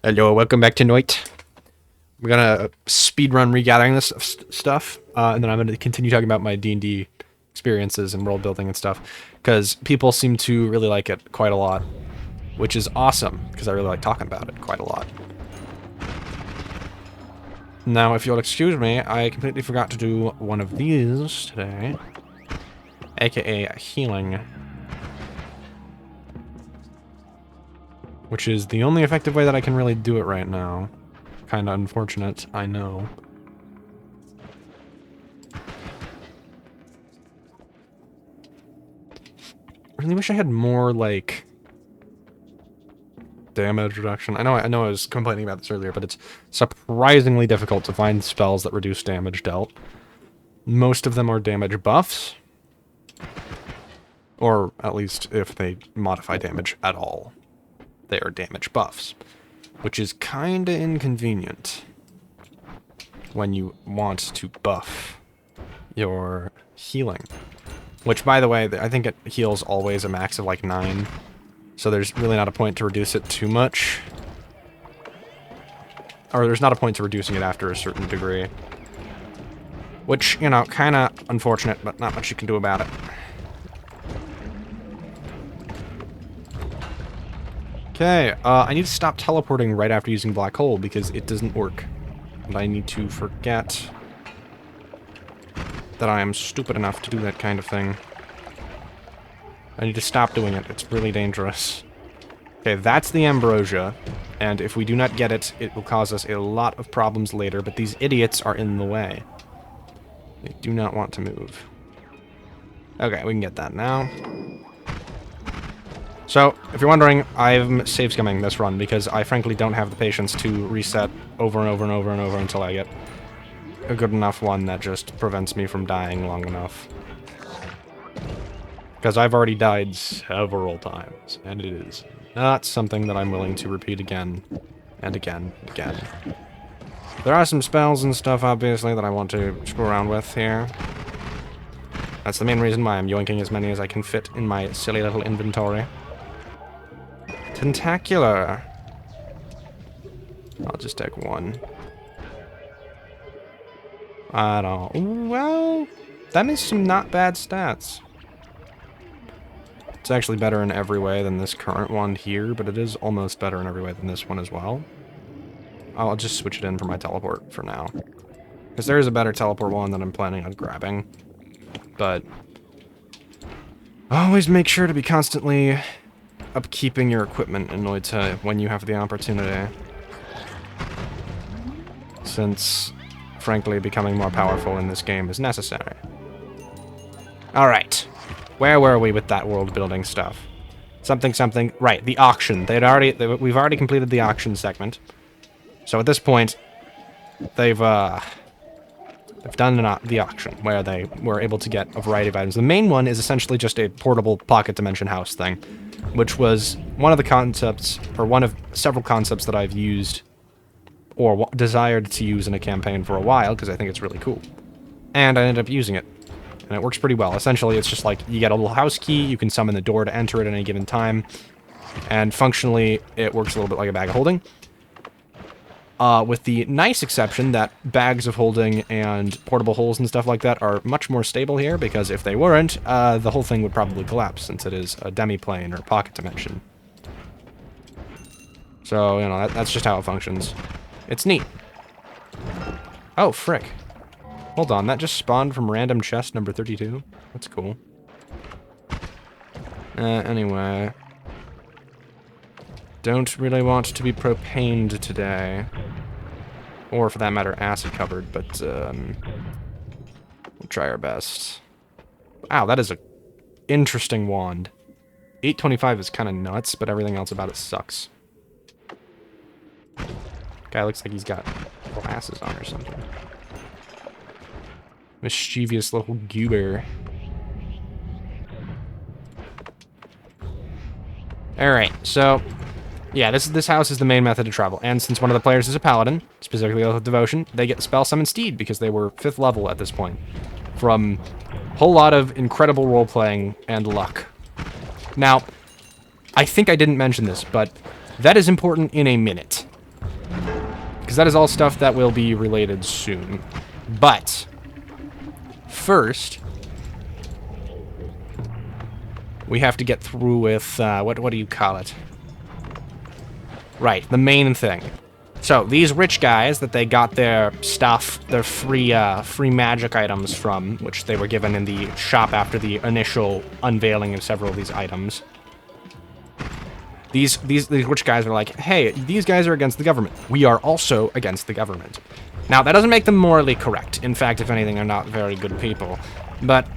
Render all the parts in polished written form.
Hello, welcome back to Noita. We're gonna speedrun regathering this stuff, and then I'm gonna continue talking about my D&D experiences and world building and stuff, because people seem to really like it quite a lot, which is awesome, because I really like talking about it quite a lot. Now, if you'll excuse me, I completely forgot to do one of these today, aka healing. Which is the only effective way that I can really do it right now. Kinda unfortunate, I know. I really wish I had more, like, damage reduction. I know I was complaining about this earlier, but it's surprisingly difficult to find spells that reduce damage dealt. Most of them are damage buffs. Or, at least, if they modify damage at all. They are damage buffs, which is kinda inconvenient when you want to buff your healing. Which, by the way, I think it heals always a max of like 9, so there's really not a point to reduce it too much. Or there's not a point to reducing it after a certain degree. Which, you know, kinda unfortunate, but not much you can do about it. Okay, I need to stop teleporting right after using black hole because it doesn't work. And I need to forget that I am stupid enough to do that kind of thing. I need to stop doing it. It's really dangerous. Okay, that's the ambrosia, and if we do not get it, it will cause us a lot of problems later, but these idiots are in the way. They do not want to move. Okay, we can get that now. So, if you're wondering, I'm save scumming this run because I frankly don't have the patience to reset over and over and over and over until I get a good enough one that just prevents me from dying long enough. Because I've already died several times, and it is not something that I'm willing to repeat again and again and again. There are some spells and stuff, obviously, that I want to screw around with here. That's the main reason why I'm yoinking as many as I can fit in my silly little inventory. Tentacular. I'll just take one. I don't... Well, that is some not bad stats. It's actually better in every way than this current one here, but it is almost better in every way than this one as well. I'll just switch it in for my teleport for now. Because there is a better teleport one that I'm planning on grabbing. But always make sure to be constantly upkeeping your equipment in Noita when you have the opportunity. Since, frankly, becoming more powerful in this game is necessary. Alright. Where were we with that world building stuff? Something. Right, the auction. We've already completed the auction segment. So at this point, they've done the auction, where they were able to get a variety of items. The main one is essentially just a portable pocket dimension house thing, which was one of the concepts, or one of several concepts that I've used, or desired to use in a campaign for a while, because I think it's really cool. And I ended up using it, and it works pretty well. Essentially, it's just like, you get a little house key, you can summon the door to enter it at any given time, and functionally, it works a little bit like a bag of holding. With the nice exception that bags of holding and portable holes and stuff like that are much more stable here, because if they weren't, the whole thing would probably collapse, since it is a demi-plane or pocket dimension. So, you know, that's just how it functions. It's neat. Oh, frick. Hold on, that just spawned from random chest number 32? That's cool. Anyway. Don't really want to be propaned today. Or, for that matter, acid-covered, but, we'll try our best. Wow, that is a interesting wand. 825 is kind of nuts, but everything else about it sucks. Guy looks like he's got glasses on or something. Mischievous little goober. Alright, so... yeah, this house is the main method to travel, and since one of the players is a paladin, specifically with devotion, they get spell summon steed because they were 5th level at this point. From a whole lot of incredible role-playing and luck. Now, I think I didn't mention this, but that is important in a minute. Because that is all stuff that will be related soon. But first, we have to get through with, what do you call it? Right, the main thing. So, these rich guys that they got their stuff, their free magic items from, which they were given in the shop after the initial unveiling of several of these items. These rich guys are like, hey, these guys are against the government. We are also against the government. Now, that doesn't make them morally correct. In fact, if anything, they're not very good people. But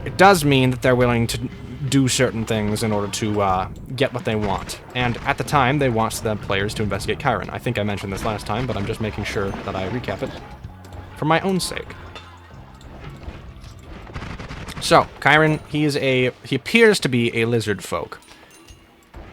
it does mean that they're willing to do certain things in order to get what they want. And at the time, they want the players to investigate Chiron. I think I mentioned this last time, but I'm just making sure that I recap it for my own sake. So, Chiron, he appears to be a lizard folk.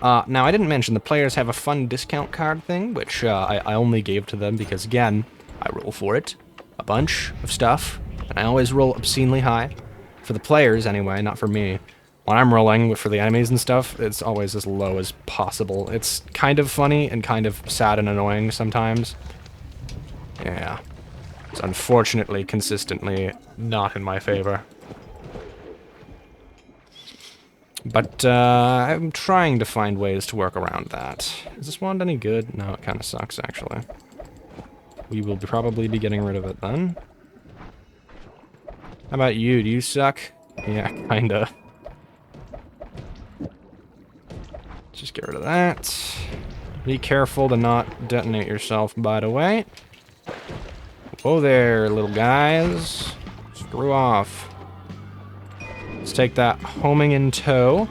Now, I didn't mention the players have a fun discount card thing, which I only gave to them because, again, I roll for it. A bunch of stuff, and I always roll obscenely high. For the players, anyway, not for me. When I'm rolling for the enemies and stuff, it's always as low as possible. It's kind of funny and kind of sad and annoying sometimes. Yeah. It's unfortunately, consistently not in my favor. But I'm trying to find ways to work around that. Is this wand any good? No, it kind of sucks, actually. We will probably be getting rid of it then. How about you? Do you suck? Yeah, kinda. Just get rid of that. Be careful to not detonate yourself, by the way. Whoa there, little guys. Screw off. Let's take that homing in tow.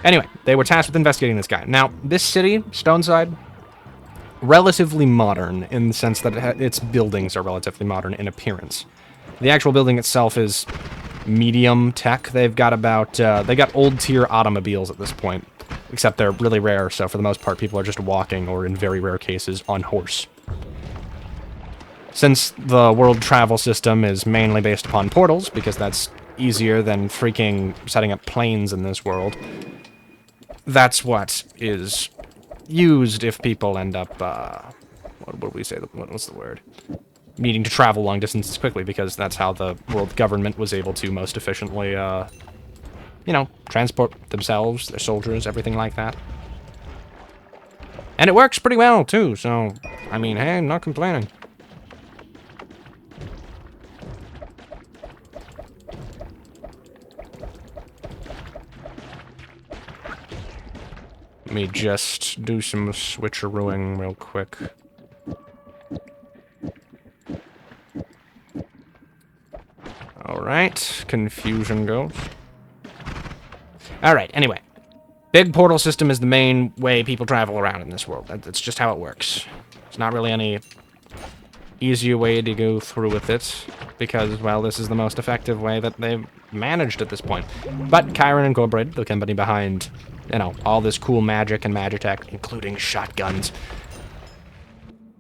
Anyway, they were tasked with investigating this guy. Now, this city, Stoneside, relatively modern in the sense that its buildings are relatively modern in appearance. The actual building itself is medium tech. They've got about, they got old tier automobiles at this point. Except they're really rare, so for the most part, people are just walking, or in very rare cases, on horse. Since the world travel system is mainly based upon portals, because that's easier than freaking setting up planes in this world, that's what is used if people end up, what would we say, what was the word? Needing to travel long distances quickly, because that's how the world government was able to most efficiently, you know, transport themselves, their soldiers, everything like that. And it works pretty well, too, so, I mean, hey, I'm not complaining. Let me just do some switcherooing real quick. Alright, confusion goes. Alright, anyway. Big portal system is the main way people travel around in this world. That's just how it works. There's not really any easier way to go through with it, because, well, this is the most effective way that they've managed at this point. But Chiron Incorporated, the company behind, you know, all this cool magic and magitech, including shotguns,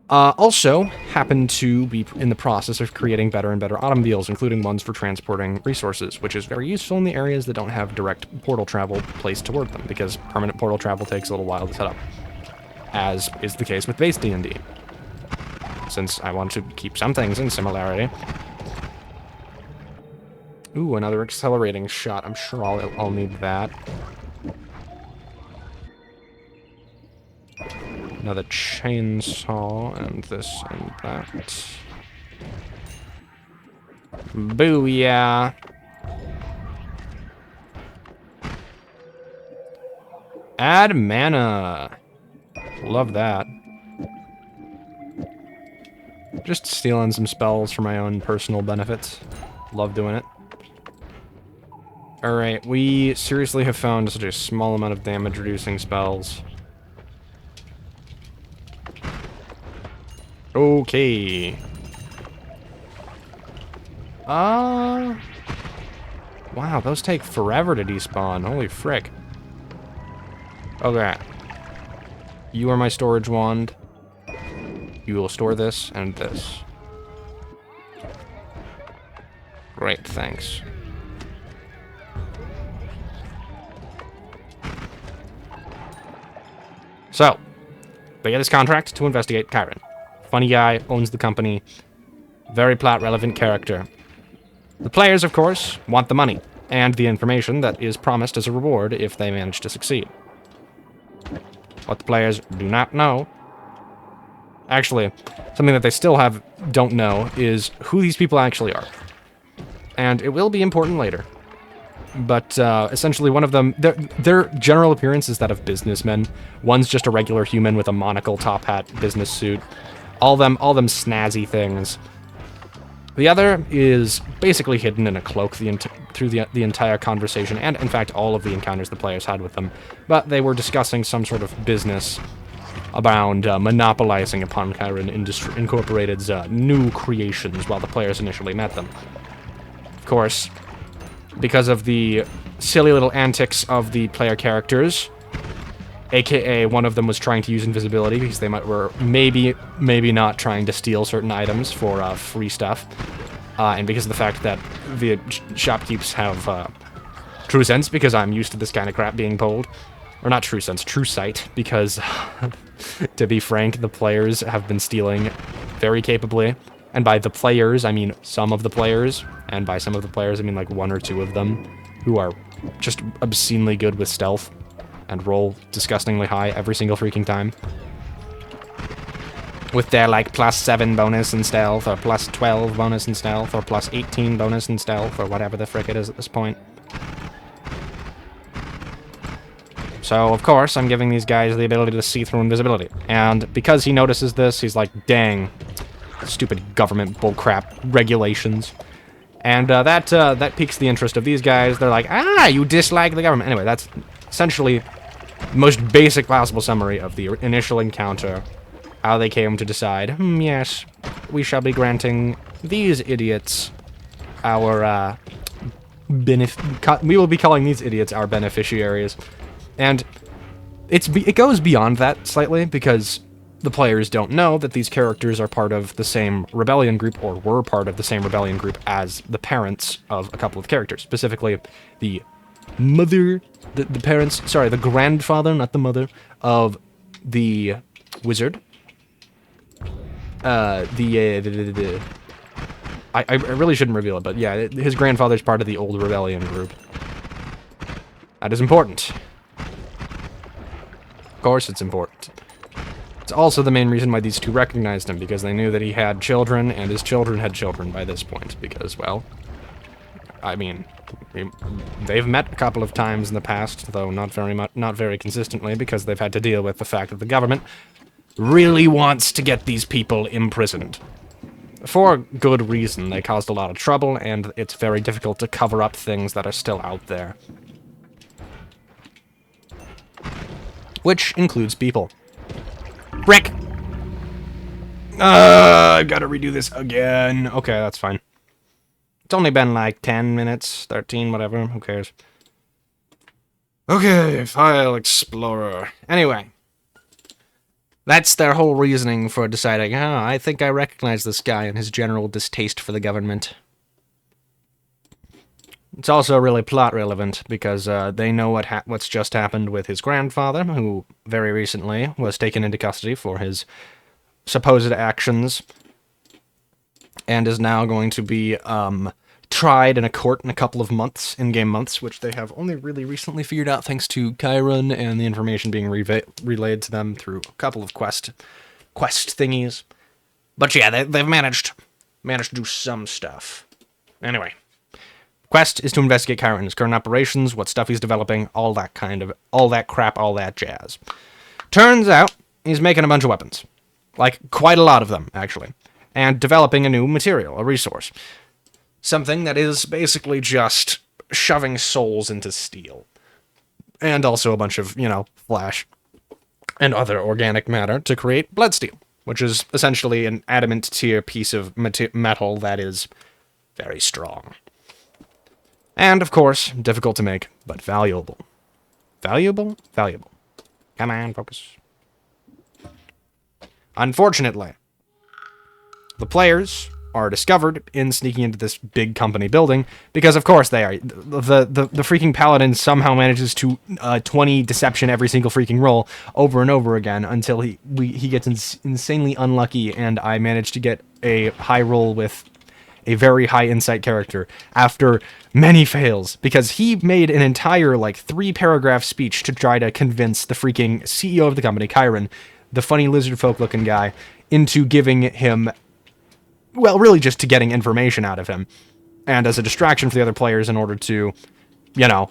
also happen to be in the process of creating better and better automobiles, including ones for transporting resources, which is very useful in the areas that don't have direct portal travel placed toward them, because permanent portal travel takes a little while to set up, as is the case with base D&D, since I want to keep some things in similarity. Ooh, another accelerating shot. I'm sure I'll need that. Another chainsaw, and this and that. Booyah! Add mana! Love that. Just stealing some spells for my own personal benefits. Love doing it. Alright, we seriously have found such a small amount of damage reducing spells. Okay. Wow, those take forever to despawn. Holy frick. Okay. You are my storage wand. You will store this and this. Great, thanks. So, they get this contract to investigate Chiron. Funny guy, owns the company. Very plot-relevant character. The players, of course, want the money, and the information that is promised as a reward if they manage to succeed. What the players do not know... Actually, something that they still don't know is who these people actually are. And it will be important later. But essentially one of them... Their general appearance is that of businessmen. One's just a regular human with a monocle, top hat, business suit. All them snazzy things. The other is basically hidden in a cloak through the entire conversation, and in fact all of the encounters the players had with them. But they were discussing some sort of business around monopolizing upon Chiron Incorporated's new creations while the players initially met them. Of course, because of the silly little antics of the player characters, aka one of them was trying to use invisibility because they were maybe not trying to steal certain items for free stuff, and because of the fact that the shopkeepers have true sense, because I'm used to this kind of crap being pulled. Or not true sense, true sight, because, to be frank, the players have been stealing very capably. And by the players, I mean some of the players, and by some of the players, I mean like one or two of them, who are just obscenely good with stealth, and roll disgustingly high every single freaking time. With their, like, +7 bonus in stealth, or +12 bonus in stealth, or +18 bonus in stealth, or whatever the frick it is at this point. So, of course, I'm giving these guys the ability to see through invisibility. And because he notices this, he's like, dang, stupid government bullcrap regulations. And that piques the interest of these guys. They're like, you dislike the government. Anyway, that's essentially the most basic possible summary of the initial encounter. How they came to decide, yes, we shall be granting these idiots our, we will be calling these idiots our beneficiaries. And it goes beyond that slightly, because the players don't know that these characters are part of the same rebellion group, or were part of the same rebellion group as the parents of a couple of characters. Specifically, the mother, the parents, sorry, the grandfather, not the mother, of the wizard. I really shouldn't reveal it, but yeah, his grandfather's part of the old rebellion group. That is important. Of course it's important. It's also the main reason why these two recognized him, because they knew that he had children, and his children had children by this point, because, well, I mean, they've met a couple of times in the past, though not very consistently, because they've had to deal with the fact that the government really wants to get these people imprisoned. For good reason. They caused a lot of trouble, and it's very difficult to cover up things that are still out there. Which includes people. Brick! I've got to redo this again. Okay, that's fine. It's only been like 10 minutes, 13, whatever. Who cares? Okay, File Explorer. Anyway. That's their whole reasoning for deciding, I think I recognize this guy and his general distaste for the government. It's also really plot relevant, because they know what's just happened with his grandfather, who very recently was taken into custody for his supposed actions, and is now going to be tried in a court in a couple of months, in-game months, which they have only really recently figured out thanks to Chiron and the information being relayed to them through a couple of quest thingies. But yeah, they've managed to do some stuff. Anyway. Quest is to investigate Chiron's current operations, what stuff he's developing, all that crap, all that jazz. Turns out, he's making a bunch of weapons. Like, quite a lot of them, actually. And developing a new material, a resource. Something that is basically just shoving souls into steel. And also a bunch of, flash and other organic matter to create bloodsteel, which is essentially an adamant tier piece of metal that is very strong. And, of course, difficult to make, but valuable. Valuable? Valuable. Come on, focus. Unfortunately, the players are discovered in sneaking into this big company building, because of course they are. The freaking paladin somehow manages to 20 deception every single freaking roll over and over again until he gets insanely unlucky, and I manage to get a high roll with a very high insight character after many fails, because he made an entire, like, 3-paragraph speech to try to convince the freaking CEO of the company, Kyron, the funny lizard folk looking guy, into giving him, well, really just to getting information out of him, and as a distraction for the other players in order to, you know,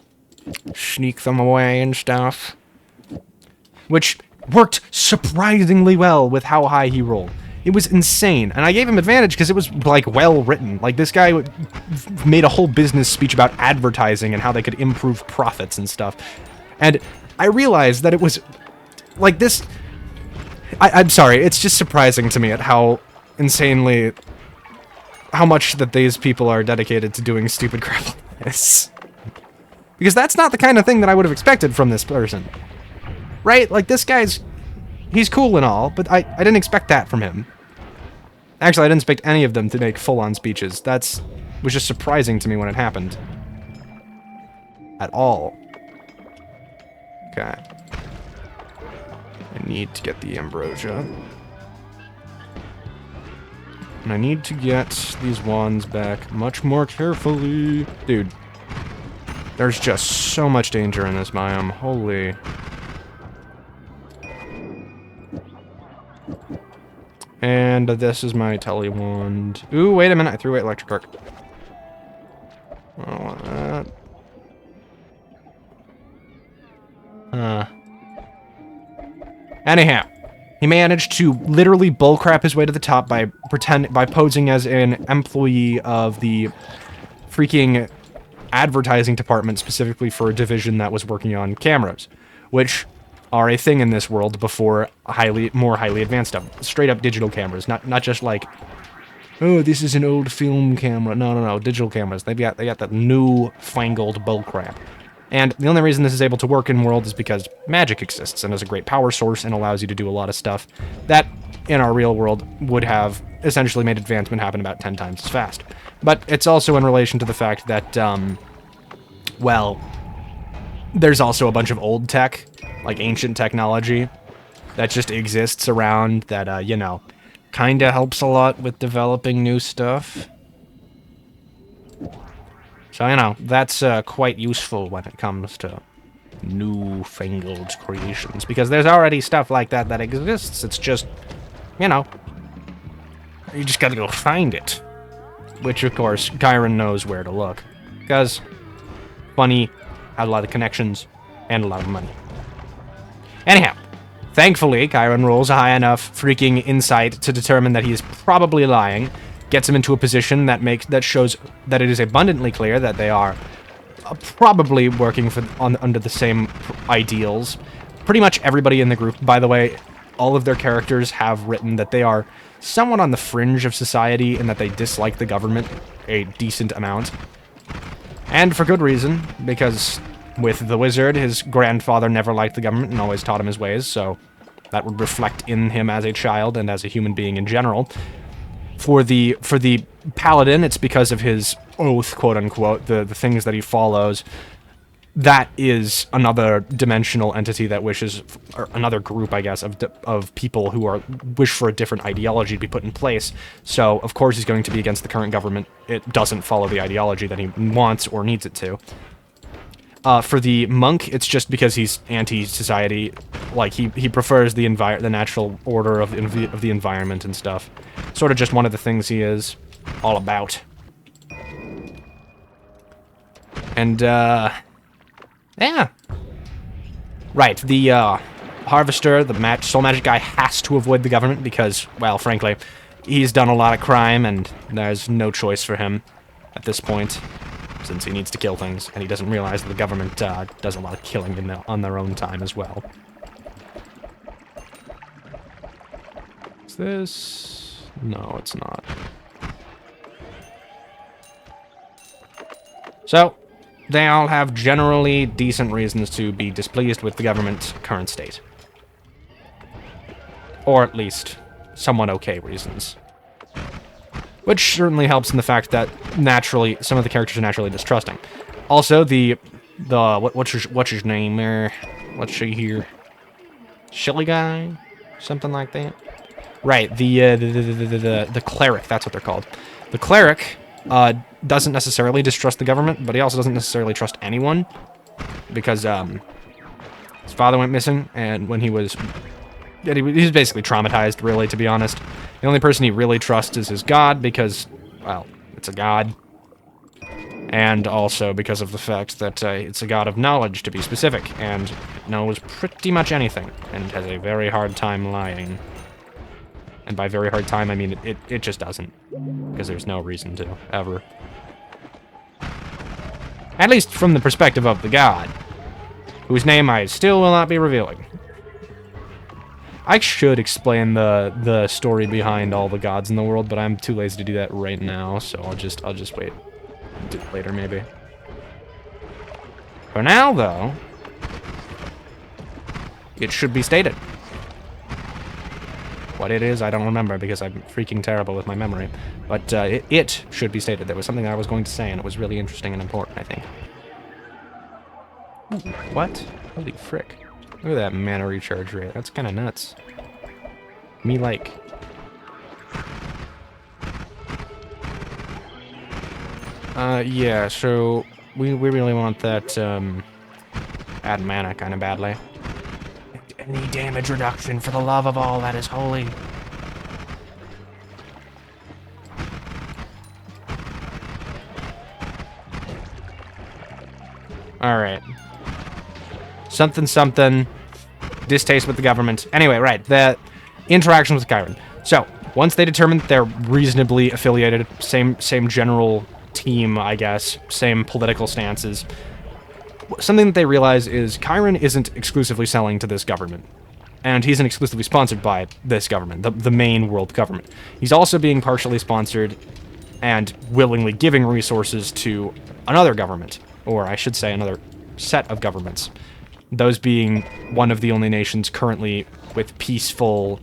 sneak them away and stuff. Which worked surprisingly well with how high he rolled. It was insane, and I gave him advantage because it was, like, well written. Like, this guy made a whole business speech about advertising and how they could improve profits and stuff. And I realized that it was, like, this... I'm sorry, it's just surprising to me at how insanely... how much that these people are dedicated to doing stupid crap like this. Because that's not the kind of thing that I would have expected from this person. Right? Like, this guy's... he's cool and all, but I didn't expect that from him. Actually, I didn't expect any of them to make full-on speeches. Was just surprising to me when it happened. At all. Okay. I need to get the ambrosia. And I need to get these wands back much more carefully. Dude. There's just so much danger in this biome. Holy... And this is my tele wand. Ooh, wait a minute. I threw away electric arc. I don't want that. Anyhow, he managed to literally bullcrap his way to the top by posing as an employee of the freaking advertising department, specifically for a division that was working on cameras, which are a thing in this world before more highly advanced stuff. Straight up digital cameras, not just like, oh, this is an old film camera. No, digital cameras. They got that new fangled bullcrap. And the only reason this is able to work in world is because magic exists and is a great power source and allows you to do a lot of stuff that in our real world would have essentially made advancement happen about 10 times as fast. But it's also in relation to the fact that, well, there's also a bunch of old tech, like ancient technology, that just exists around that, you know, kinda helps a lot with developing new stuff. So, you know, that's quite useful when it comes to newfangled creations, because there's already stuff like that exists. It's just, you know, you just gotta go find it. Which, of course, Kyron knows where to look, because Bunny had a lot of connections and a lot of money. Anyhow, thankfully, Kyron rolls a high enough freaking insight to determine that he is probably lying, gets him into a position that shows that it is abundantly clear that they are probably working under the same ideals. Pretty much everybody in the group, by the way, all of their characters have written that they are somewhat on the fringe of society and that they dislike the government a decent amount. And for good reason, because with the wizard, his grandfather never liked the government and always taught him his ways, so that would reflect in him as a child and as a human being in general. For the paladin, it's because of his oath, quote-unquote, the things that he follows. That is another dimensional entity that wishes, or another group, I guess, of people who wish for a different ideology to be put in place. So, of course, he's going to be against the current government. It doesn't follow the ideology that he wants or needs it to. For the monk, it's just because he's anti-society. Like, he prefers the natural order of the environment and stuff. Sort of just one of the things he is all about. And, yeah. Right, the, Harvester, the soul magic guy, has to avoid the government because, well, frankly, he's done a lot of crime and there's no choice for him at this point, since he needs to kill things, and he doesn't realize that the government, does a lot of killing on their own time as well. Is this... No, it's not. So, they all have generally decent reasons to be displeased with the government's current state. Or at least, somewhat okay reasons. Which certainly helps in the fact that naturally, some of the characters are naturally distrusting. Also, what's his name there? Let's see here. Shilly guy? Something like that? Right, the cleric, that's what they're called. The cleric doesn't necessarily distrust the government, but he also doesn't necessarily trust anyone. Because his father went missing, and when he was basically traumatized, really, to be honest. The only person he really trusts is his god, because, well, it's a god. And also because of the fact that it's a god of knowledge, to be specific, and it knows pretty much anything, and has a very hard time lying. And by very hard time, I mean it just doesn't. Because there's no reason to, ever. At least from the perspective of the god, whose name I still will not be revealing. I should explain the story behind all the gods in the world, but I'm too lazy to do that right now, so I'll just wait. Do it later, maybe. For now, though, it should be stated. What it is, I don't remember, because I'm freaking terrible with my memory. But it should be stated. There was something I was going to say, and it was really interesting and important, I think. Ooh, what? Holy frick. Look at that mana recharge rate. That's kind of nuts. Me like. Yeah, so we really want that, add mana kind of badly. Any damage reduction for the love of all that is holy. Alright. Something. Distaste with the government. Anyway, right, the interaction with Chiron. So, once they determine that they're reasonably affiliated, same general team, I guess, same political stances, something that they realize is Chiron isn't exclusively selling to this government. And he isn't exclusively sponsored by this government, the main world government. He's also being partially sponsored and willingly giving resources to another government, or I should say another set of governments. Those being one of the only nations currently with peaceful,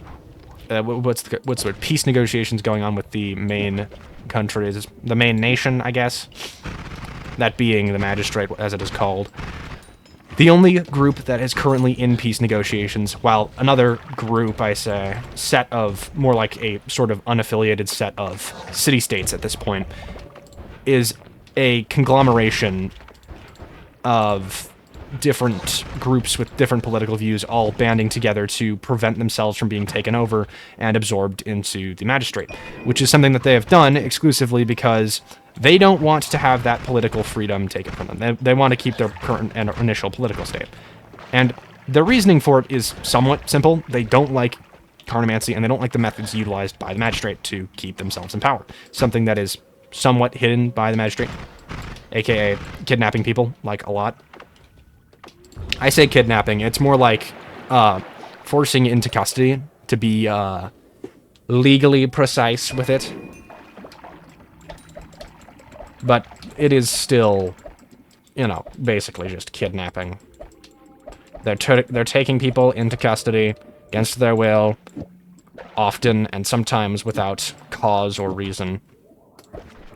what's the word? Peace negotiations going on with the main countries, the main nation, I guess. That being the Magistrate, as it is called. The only group that is currently in peace negotiations, while another group, I say, set of, more like a sort of unaffiliated set of city-states at this point, is a conglomeration of different groups with different political views all banding together to prevent themselves from being taken over and absorbed into the Magistrate, which is something that they have done exclusively because they don't want to have that political freedom taken from them. They want to keep their current and initial political state. And their reasoning for it is somewhat simple. They don't like carnomancy, and they don't like the methods utilized by the Magistrate to keep themselves in power. Something that is somewhat hidden by the Magistrate, aka kidnapping people, like a lot. I say kidnapping, it's more like forcing into custody, to be legally precise with it. But it is still, you know, basically just kidnapping. They're taking people into custody against their will, often and sometimes without cause or reason,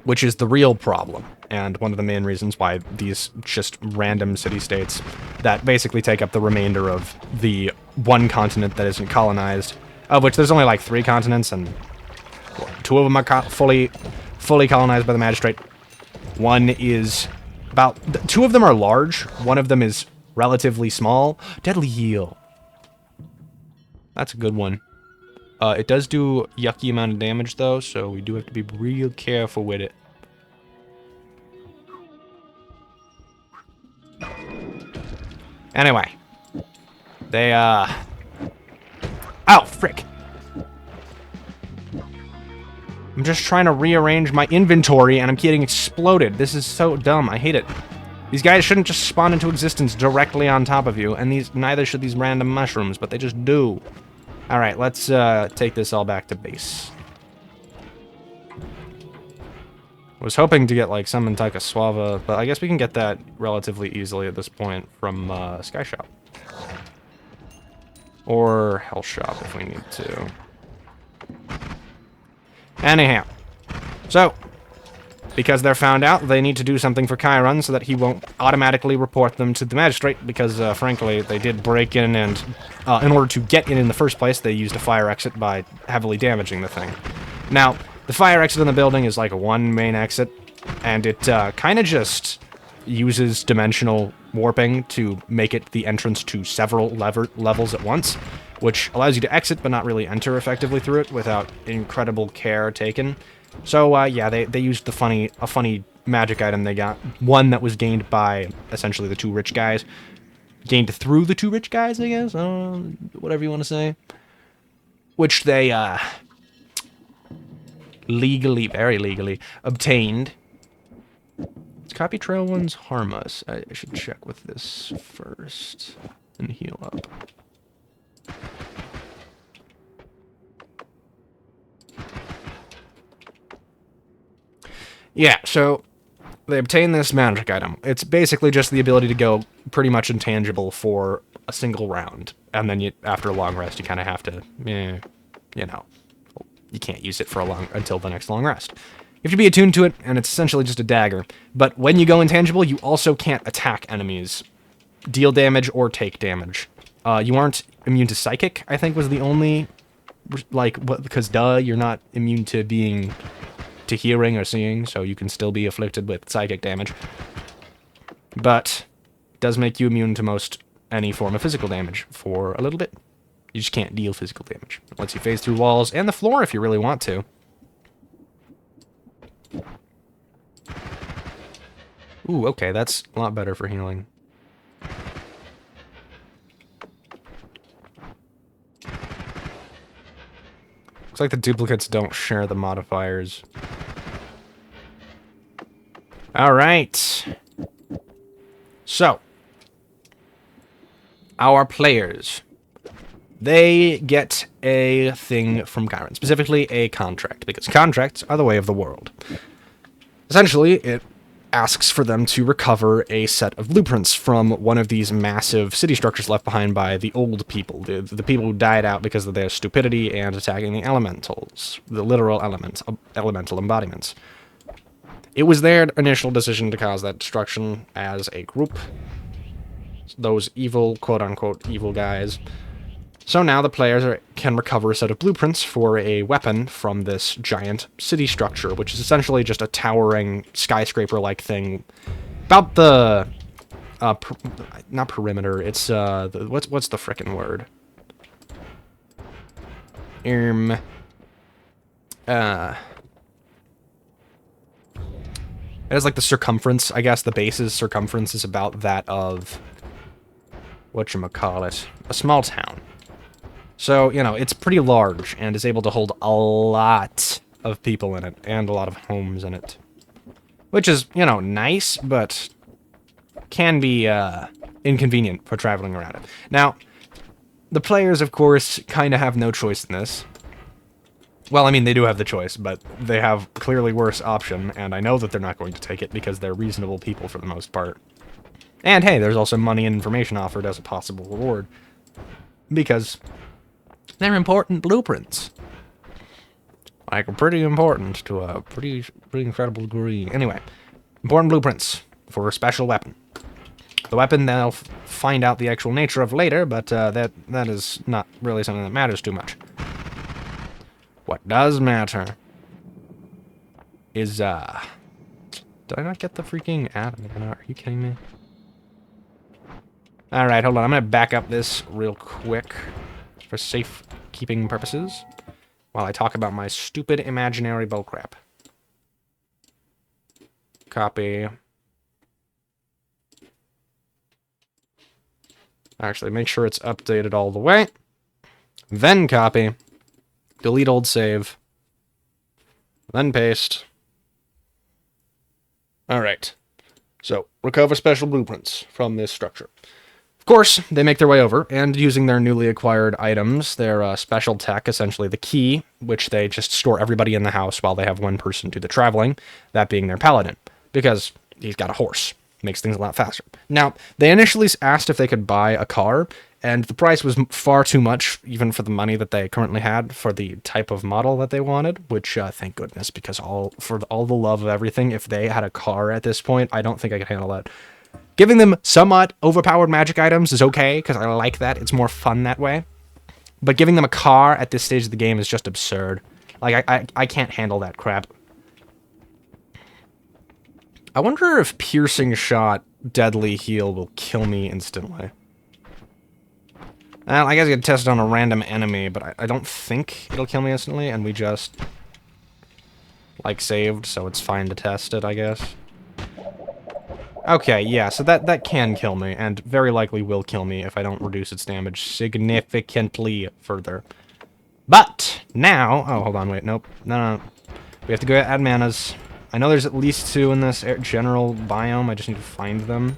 which is the real problem, and one of the main reasons why these just random city-states that basically take up the remainder of the one continent that isn't colonized, of which there's only like 3 continents, and 2 of them are fully colonized by the Magistrate. One is about... 2 of them are large. One of them is relatively small. Deadly Heal. That's a good one. It does do a yucky amount of damage, though, so we do have to be real careful with it. Anyway. They, Oh, frick! I'm just trying to rearrange my inventory, and I'm getting exploded. This is so dumb. I hate it. These guys shouldn't just spawn into existence directly on top of you, and neither should these random mushrooms, but they just do. Alright, let's take this all back to base. I was hoping to get, like, some Tyka Suava, but I guess we can get that relatively easily at this point from Sky Shop. Or Hell Shop if we need to. Anyhow. So, because they're found out, they need to do something for Chiron so that he won't automatically report them to the magistrate, because, frankly, they did break in, and in order to get in the first place, they used a fire exit by heavily damaging the thing. Now, the fire exit in the building is like one main exit, and it kind of just uses dimensional warping to make it the entrance to several levels at once, which allows you to exit but not really enter effectively through it without incredible care taken. So, yeah, they used a funny magic item they got. One that was gained by, essentially, the two rich guys. Gained through the two rich guys, I guess? Whatever you want to say. Which they, very legally, obtained. Does copy trail ones harm us? I should check with this first and heal up. Yeah, so they obtain this magic item. It's basically just the ability to go pretty much intangible for a single round. And then after a long rest, you kind of have to, you know, you can't use it for until the next long rest. You have to be attuned to it, and it's essentially just a dagger. But when you go intangible, you also can't attack enemies, deal damage, or take damage. You aren't immune to psychic, I think was the only, because you're not immune to hearing or seeing, so you can still be afflicted with psychic damage. But it does make you immune to most any form of physical damage for a little bit. You just can't deal physical damage. It lets you phase through walls and the floor if you really want to. Ooh, okay, that's a lot better for healing. Looks like the duplicates don't share the modifiers. Alright. So, our players, they get a thing from Chiron, specifically a contract, because contracts are the way of the world. Essentially, it asks for them to recover a set of blueprints from one of these massive city structures left behind by the old people, the people who died out because of their stupidity and attacking the elementals, the literal elemental embodiments. It was their initial decision to cause that destruction as a group, those evil, quote-unquote, evil guys. So now the players can recover a set of blueprints for a weapon from this giant city structure, which is essentially just a towering skyscraper-like thing. About the... not perimeter, it's, what's the frickin' word? It has, like, the circumference, I guess. The base's circumference is about that of... whatchamacallit? A small town. So, you know, it's pretty large and is able to hold a lot of people in it and a lot of homes in it. Which is, you know, nice, but can be inconvenient for traveling around it. Now, the players, of course, kind of have no choice in this. Well, I mean, they do have the choice, but they have clearly worse option, and I know that they're not going to take it because they're reasonable people for the most part. And hey, there's also money and information offered as a possible reward. Because they're important blueprints. Like, pretty important to a pretty incredible degree. Anyway, important blueprints for a special weapon. The weapon they'll find out the actual nature of later, but that is not really something that matters too much. What does matter is, did I not get the freaking atom? Are you kidding me? Alright, hold on. I'm gonna back up this real quick for safekeeping purposes while I talk about my stupid imaginary bullcrap. Copy. Actually, make sure it's updated all the way. Then copy. Delete old save. Then paste. Alright. So, recover special blueprints from this structure. Of course, they make their way over, and using their newly acquired items, their special tech, essentially the key, which they just store everybody in the house while they have one person do the traveling, that being their paladin, because he's got a horse. Makes things a lot faster. Now, they initially asked if they could buy a car, And the price was far too much, even for the money that they currently had for the type of model that they wanted, which, thank goodness, because for all the love of everything, if they had a car at this point, I don't think I could handle that. Giving them somewhat overpowered magic items is okay, because I like that. It's more fun that way. But giving them a car at this stage of the game is just absurd. Like, I can't handle that crap. I wonder if Piercing Shot, Deadly Heal will kill me instantly. Well, I guess I could test it on a random enemy, but I don't think it'll kill me instantly, and we just, like, saved, so it's fine to test it, I guess. Okay, yeah, so that can kill me, and very likely will kill me if I don't reduce its damage significantly further. But, now... Oh, hold on, wait, nope. No. We have to go add manas. I know there's at least 2 in this general biome, I just need to find them.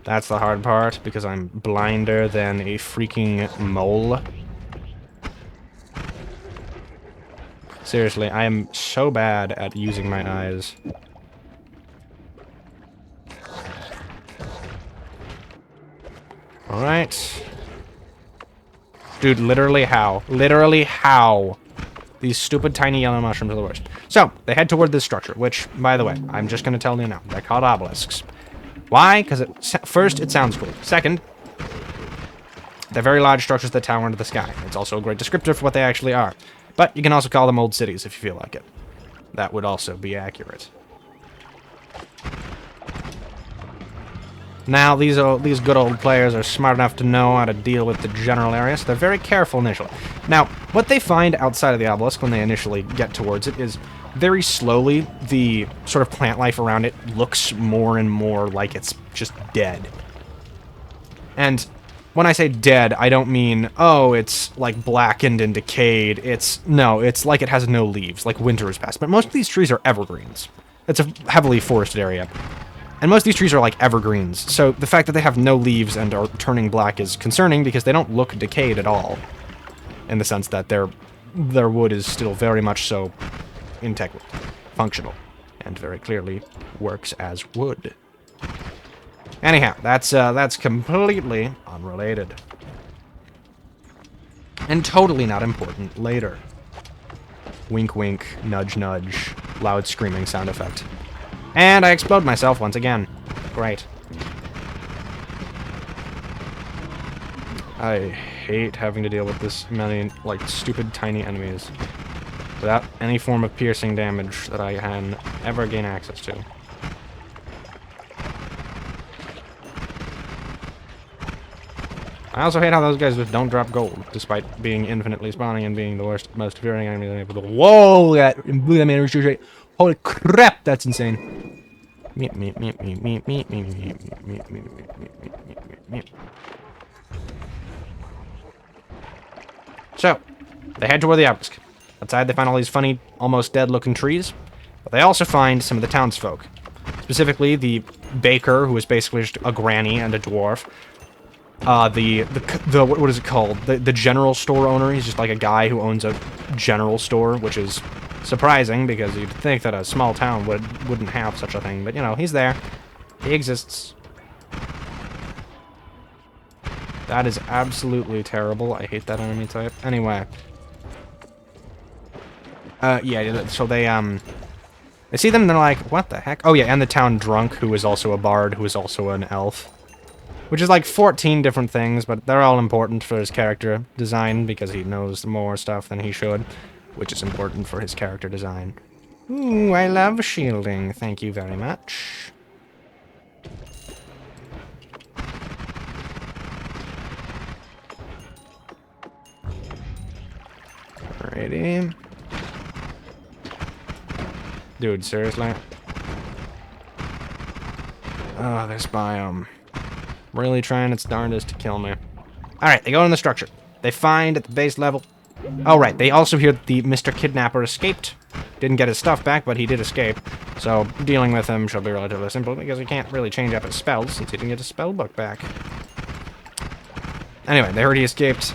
That's the hard part, because I'm blinder than a freaking mole. Seriously, I am so bad at using my eyes. Alright. Dude, literally how? Literally how? These stupid tiny yellow mushrooms are the worst. So, they head toward this structure, which, by the way, I'm just going to tell you now, they're called obelisks. Why? Because first, it sounds cool. Second, they're very large structures that tower into the sky. It's also a great descriptor for what they actually are. But you can also call them old cities if you feel like it. That would also be accurate. Now, these good old players are smart enough to know how to deal with the general area, so they're very careful initially. Now, what they find outside of the obelisk when they initially get towards it is very slowly the sort of plant life around it looks more and more like it's just dead. And when I say dead, I don't mean, oh, it's like blackened and decayed. No, it's like it has no leaves, like winter has passed. But most of these trees are evergreens. It's a heavily forested area. And most of these trees are like evergreens, so the fact that they have no leaves and are turning black is concerning because they don't look decayed at all. In the sense that their wood is still very much so integral, functional, and very clearly works as wood. Anyhow, that's completely unrelated. And totally not important later. Wink wink, nudge nudge, loud screaming sound effect. And I explode myself once again. Great. I hate having to deal with this many, like, stupid tiny enemies without any form of piercing damage that I can ever gain access to. I also hate how those guys just don't drop gold, despite being infinitely spawning and being the worst, most fearing enemy. Whoa! That blew that man straight. Holy crap, that's insane. So, they head toward the obelisk. Outside, they find all these funny, almost dead-looking trees, but they also find some of the townsfolk. Specifically, the baker, who is basically just a granny and a dwarf. What is it called? The general store owner. He's just like a guy who owns a general store, which is surprising because you'd think that a small town wouldn't have such a thing, but you know, he's there. He exists. That is absolutely terrible. I hate that enemy type. Anyway. Yeah, so they see them and they're like, what the heck? Oh yeah, and the town drunk, who is also a bard, who is also an elf. Which is like 14 different things, but they're all important for his character design because he knows more stuff than he should, which is important for his character design. Ooh, I love shielding. Thank you very much. Alrighty. Dude, seriously? Oh, this biome. Really trying its darndest to kill me. Alright, they go in the structure. They find at the base level... Oh, right, they also hear that the Mr. Kidnapper escaped. Didn't get his stuff back, but he did escape. So, dealing with him should be relatively simple, because he can't really change up his spells, since he didn't get his spell book back. Anyway, they heard he escaped.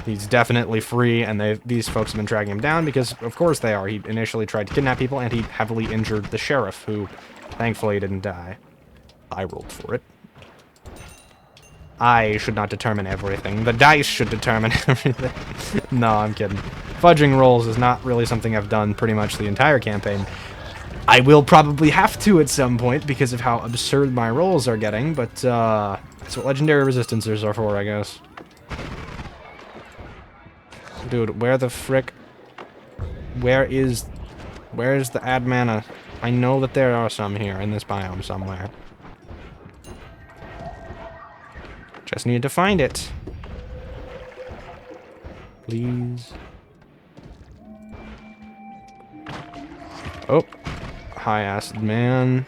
He's definitely free, and these folks have been tracking him down, because of course they are. He initially tried to kidnap people, and he heavily injured the sheriff, who thankfully didn't die. I rolled for it. I should not determine everything. The dice should determine everything. No, I'm kidding. Fudging rolls is not really something I've done pretty much the entire campaign. I will probably have to at some point because of how absurd my rolls are getting, but that's what legendary resistances are for, I guess. Dude, where the frick? Where's the ad mana? I know that there are some here in this biome somewhere. Just need to find it. Please. Oh. High acid man.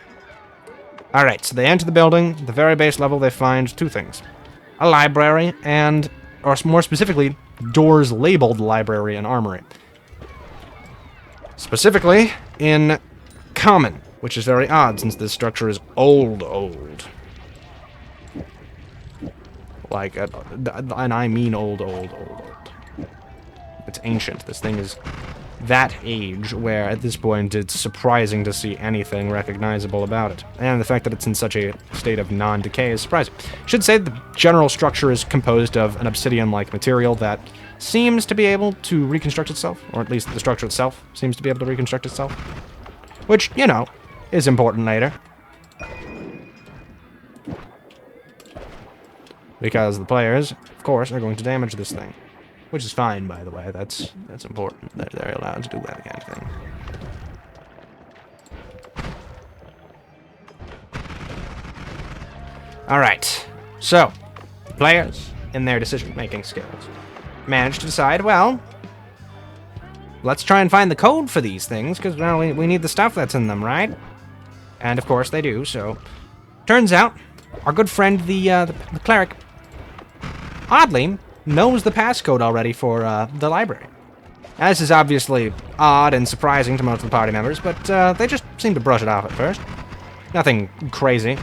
Alright, so they enter the building. At the very base level, they find two things. A library and, or more specifically, doors labeled library and armory. Specifically, in common, which is very odd since this structure is old. Like, and I mean old. It's ancient. This thing is that age where, at this point, it's surprising to see anything recognizable about it. And the fact that it's in such a state of non-decay is surprising. Should say the general structure is composed of an obsidian-like material that seems to be able to reconstruct itself, or at least the structure itself seems to be able to reconstruct itself. Which, you know, is important later. Because the players, of course, are going to damage this thing. Which is fine, by the way. That's important. They're allowed to do that kind of thing. Alright. So, players, in their decision-making skills, managed to decide, well, let's try and find the code for these things, because well, we need the stuff that's in them, right? And of course they do, so... Turns out, our good friend, the cleric, oddly, knows the passcode already for the library. Now, this is obviously odd and surprising to most of the party members, but they just seem to brush it off at first. Nothing crazy.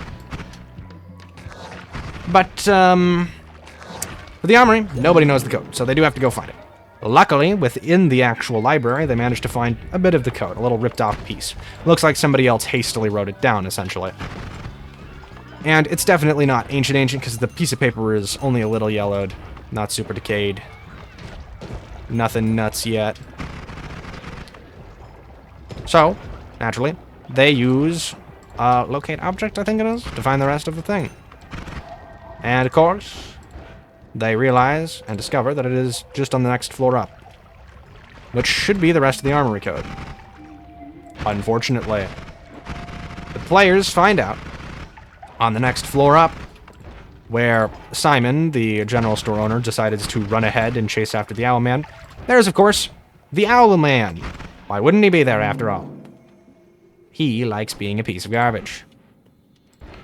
But, for the armory, nobody knows the code, so they do have to go find it. Luckily, within the actual library, they managed to find a bit of the code, a little ripped-off piece. Looks like somebody else hastily wrote it down, essentially. And it's definitely not ancient because the piece of paper is only a little yellowed, not super decayed. Nothing nuts yet. So, naturally, they use locate object, I think it is, to find the rest of the thing. And of course, they realize and discover that it is just on the next floor up, which should be the rest of the armory code. Unfortunately, the players find out on the next floor up, where Simon, the general store owner, decided to run ahead and chase after the Owl Man. There's, of course, the Owl Man. Why wouldn't he be there, after all? He likes being a piece of garbage.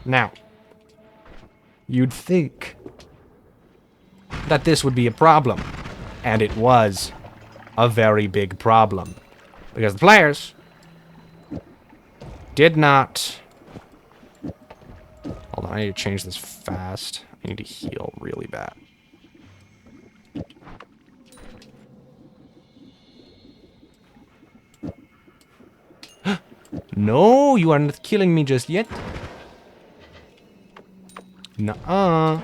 Now, you'd think that this would be a problem, and it was a very big problem, because the players did not... Hold on, I need to change this fast. I need to heal really bad. No, you are not killing me just yet. Nuh-uh.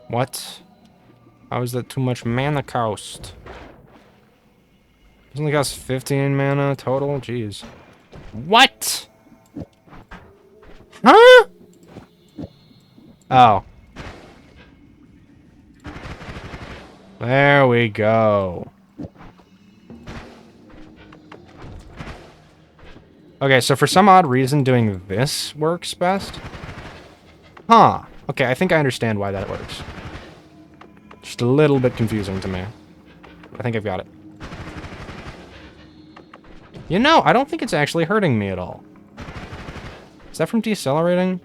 What? How is that too much mana cost? Doesn't it cost 15 mana total? Jeez. What? Huh? Oh. There we go. Okay, so for some odd reason, doing this works best. Huh. Okay, I think I understand why that works. Just a little bit confusing to me. I think I've got it. You know, I don't think it's actually hurting me at all. Is that from decelerating?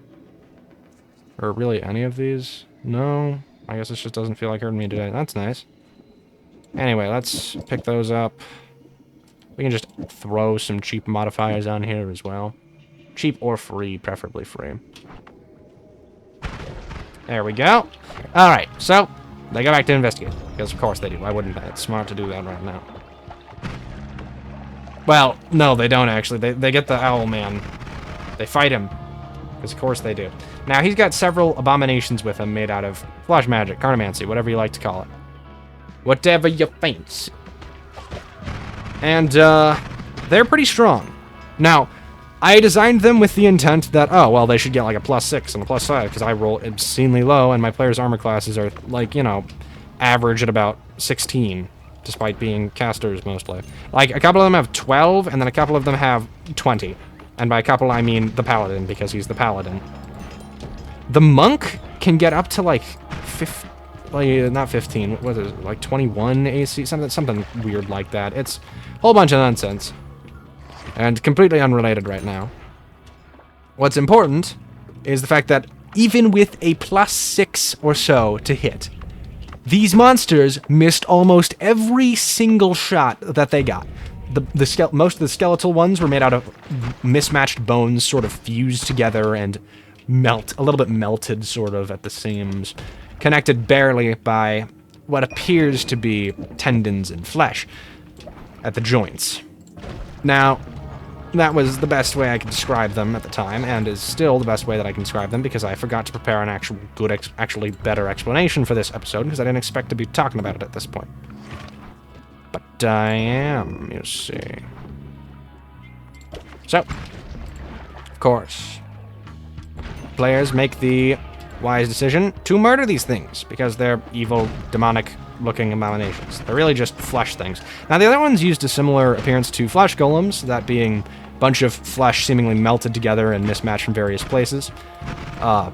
Or really any of these? No. I guess this just doesn't feel like hurting me today. That's nice. Anyway, let's pick those up. We can just throw some cheap modifiers on here as well. Cheap or free, preferably free. There we go. Alright, so they go back to investigate. Because of course they do. Why wouldn't they? It's smart to do that right now. Well, no, they don't actually. They get the Owl Man. They fight him. Because of course they do. Now, he's got several abominations with him made out of flash magic, carnomancy, whatever you like to call it. Whatever you fancy. And, they're pretty strong. Now, I designed them with the intent that, oh, well, they should get like a +6 and a +5, because I roll obscenely low, and my players' armor classes are, like, you know, average at about 16, despite being casters mostly. Like, a couple of them have 12, and then a couple of them have 20. And by a couple, I mean the paladin, because he's the paladin. The monk can get up to, like, not 15, what is it, like 21 AC? Something weird like that. It's a whole bunch of nonsense. And completely unrelated right now. What's important is the fact that even with a +6 or so to hit, these monsters missed almost every single shot that they got. Most of the skeletal ones were made out of mismatched bones, sort of fused together and a little bit melted, sort of, at the seams, connected barely by what appears to be tendons and flesh at the joints. Now, that was the best way I could describe them at the time, and is still the best way that I can describe them, because I forgot to prepare an actually better explanation for this episode, because I didn't expect to be talking about it at this point. But I am, you see. So, of course, players make the wise decision to murder these things, because they're evil, demonic-looking abominations. They're really just flesh things. Now, the other ones used a similar appearance to flesh golems, that being a bunch of flesh seemingly melted together and mismatched from various places.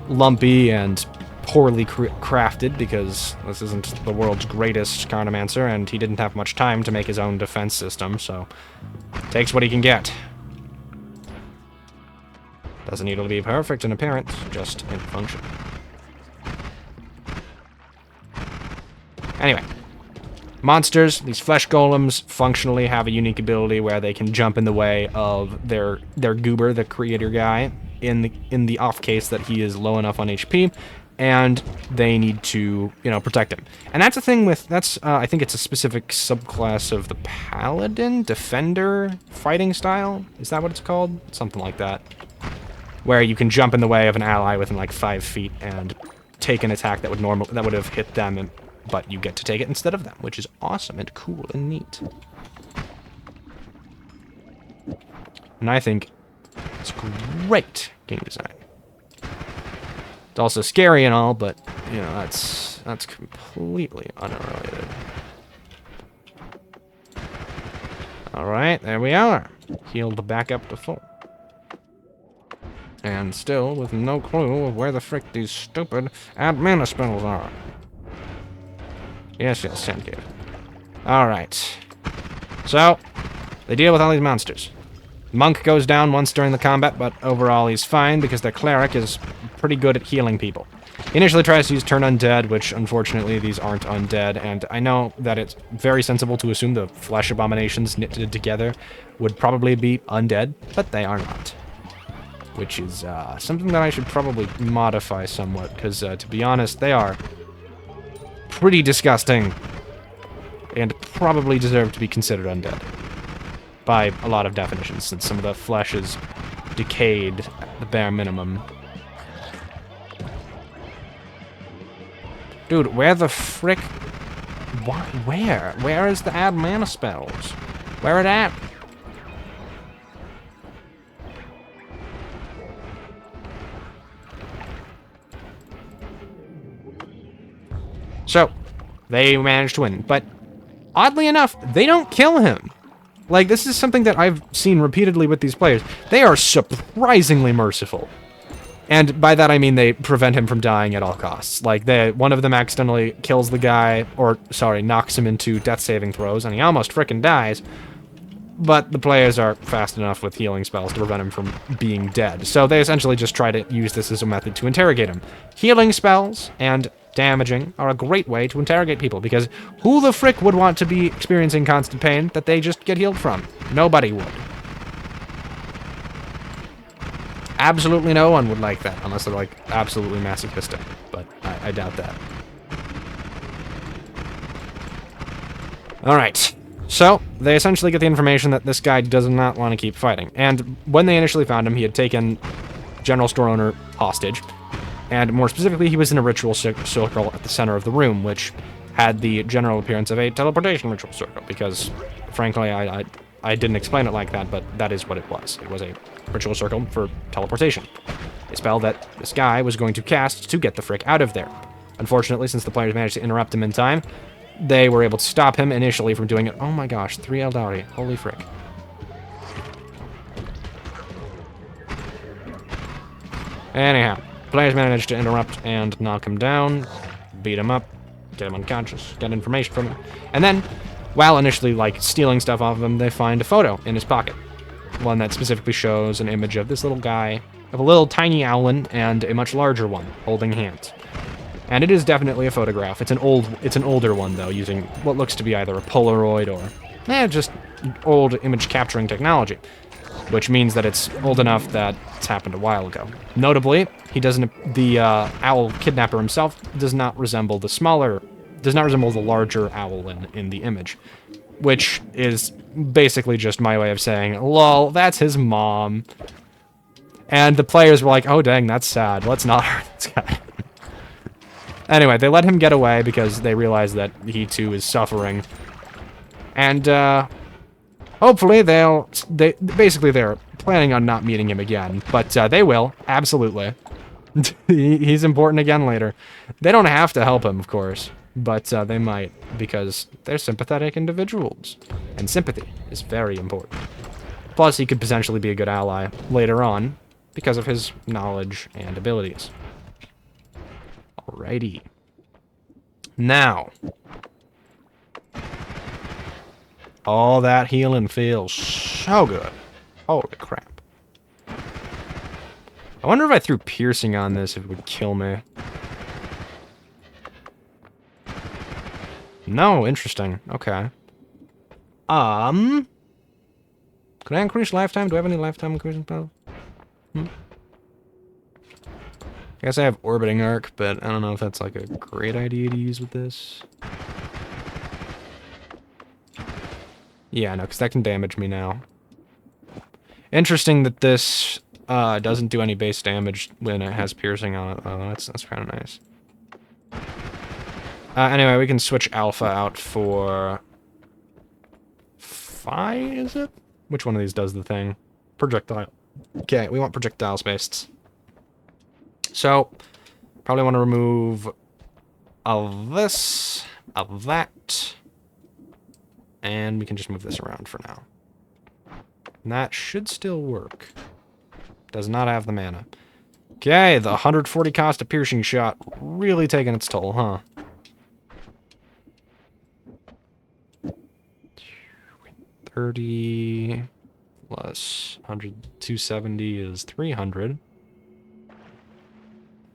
Lumpy and poorly crafted, because this isn't the world's greatest carnomancer, and he didn't have much time to make his own defense system, so takes what he can get. Doesn't need to be perfect in appearance, just in function. Anyway, monsters, these flesh golems, functionally have a unique ability where they can jump in the way of their goober, the creator guy, in the off case that he is low enough on HP, and they need to, you know, protect him. And that's the thing with, I think it's a specific subclass of the paladin, defender, fighting style? Is that what it's called? Something like that. Where you can jump in the way of an ally within like 5 feet and take an attack that would have hit them, but you get to take it instead of them, which is awesome and cool and neat. And I think it's great game design. It's also scary and all, but, you know, that's completely unrelated. Alright, there we are. Healed back up to full. And still with no clue of where the frick these stupid mana spells are. Yes, Sandcave. Alright. So, they deal with all these monsters. Monk goes down once during the combat, but overall he's fine because their cleric is pretty good at healing people. He initially tries to use Turn Undead, which unfortunately these aren't undead, and I know that it's very sensible to assume the flesh abominations knitted together would probably be undead, but they are not. Which is something that I should probably modify somewhat, because to be honest, they are pretty disgusting and probably deserve to be considered undead by a lot of definitions, since some of the flesh is decayed at the bare minimum. Dude, where the frick? What? Where? Where is the add mana spells? Where it at? So, they managed to win, but oddly enough, they don't kill him. Like, this is something that I've seen repeatedly with these players. They are surprisingly merciful. And by that I mean they prevent him from dying at all costs. Like, one of them accidentally kills the guy, knocks him into death saving throws, and he almost frickin' dies. But the players are fast enough with healing spells to prevent him from being dead. So they essentially just try to use this as a method to interrogate him. Healing spells and damaging are a great way to interrogate people, because who the frick would want to be experiencing constant pain that they just get healed from? Nobody would. Absolutely no one would like that, unless they're, like, absolutely masochistic. But I doubt that. Alright. So, they essentially get the information that this guy does not want to keep fighting. And when they initially found him, he had taken general store owner hostage. And more specifically, he was in a ritual circle at the center of the room, which had the general appearance of a teleportation ritual circle, because, frankly, I didn't explain it like that, but that is what it was. It was a ritual circle for teleportation. A spell that this guy was going to cast to get the frick out of there. Unfortunately, since the players managed to interrupt him in time, they were able to stop him initially from doing it. Oh my gosh, 3 Eldari. Holy frick. Anyhow, players managed to interrupt and knock him down, beat him up, get him unconscious, get information from him. And then, while initially, like, stealing stuff off of him, they find a photo in his pocket. One that specifically shows an image of this little guy, of a little tiny owlin, and a much larger one, holding hands. And it is definitely a photograph. It's an older one, though, using what looks to be either a Polaroid or, just old image capturing technology. Which means that it's old enough that it's happened a while ago. Notably, the owl kidnapper himself does not resemble the larger owl in the image. Which is basically just my way of saying, lol, that's his mom. And the players were like, oh dang, that's sad. Let's not hurt this guy. Anyway, they let him get away because they realize that he too is suffering. And, hopefully they're planning on not meeting him again, but they will, absolutely. He's important again later. They don't have to help him, of course, but they might, because they're sympathetic individuals, and sympathy is very important. Plus, he could potentially be a good ally later on, because of his knowledge and abilities. Alrighty. Now, all that healing feels so good. Holy crap. I wonder if I threw piercing on this, if it would kill me. No, interesting. Okay. Can I increase lifetime? Do I have any lifetime increasing spells? I guess I have orbiting arc, but I don't know if that's like a great idea to use with this. Yeah, no, because that can damage me now. Interesting that this doesn't do any base damage when it has piercing on it. Oh, that's kind of nice. Anyway, we can switch alpha out for... Phi, is it? Which one of these does the thing? Projectile. Okay, we want projectile based. So, probably want to remove of this, of that, and we can just move this around for now. And that should still work. Does not have the mana. Okay, the 140 cost of piercing shot really taking its toll, huh? $30 plus 100, 270 is 300.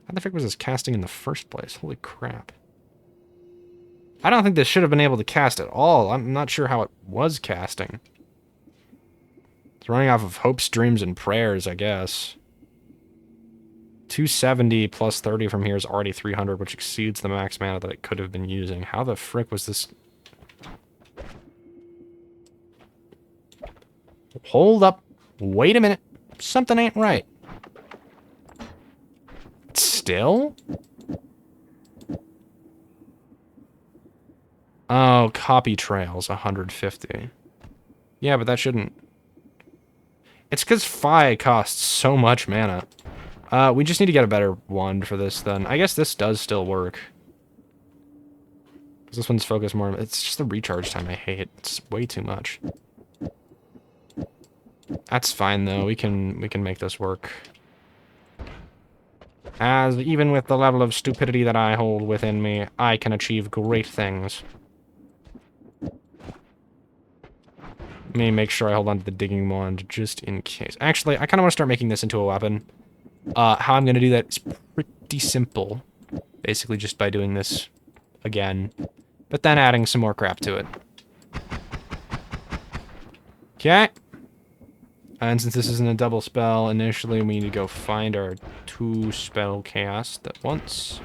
How the frick was this casting in the first place? Holy crap. I don't think this should have been able to cast at all. I'm not sure how it was casting. It's running off of hopes, dreams, and prayers, I guess. 270 plus 30 from here is already 300, which exceeds the max mana that it could have been using. How the frick was this... Hold up. Wait a minute. Something ain't right. Still? Oh, copy trails, 150. Yeah, but that shouldn't... It's because Phi costs so much mana. We just need to get a better wand for this, then. I guess this does still work. Because this one's focused more... It's just the recharge time I hate. It's way too much. That's fine, though. We can make this work. As even with the level of stupidity that I hold within me, I can achieve great things. Let me make sure I hold on to the digging wand just in case. Actually, I kind of want to start making this into a weapon. How I'm going to do that is pretty simple. Basically just by doing this again. But then adding some more crap to it. Okay. And since this isn't a double spell, initially we need to go find our 2 spell cast at once.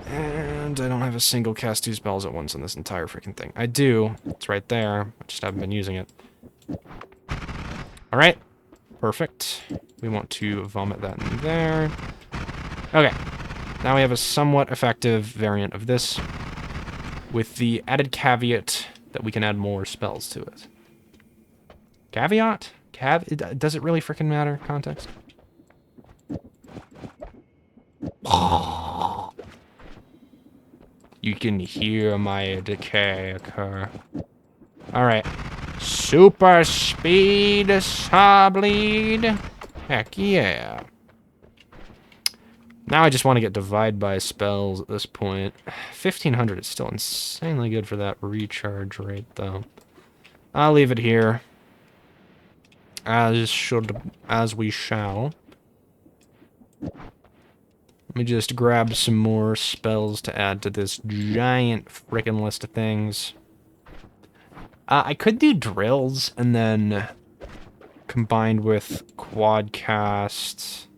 And I don't have a single cast 2 spells at once on this entire freaking thing. I do. It's right there. I just haven't been using it. Alright. Perfect. We want to vomit that in there. Okay. Now we have a somewhat effective variant of this, with the added caveat that we can add more spells to it. Caveat? Does it really freaking matter? Context? You can hear my decay occur. Alright. Super speed saw bleed. Heck yeah. Now I just want to get divide by spells at this point. 1500 is still insanely good for that recharge rate, though. I'll leave it here. As we shall. Let me just grab some more spells to add to this giant frickin' list of things. I could do drills and then combined with quadcasts.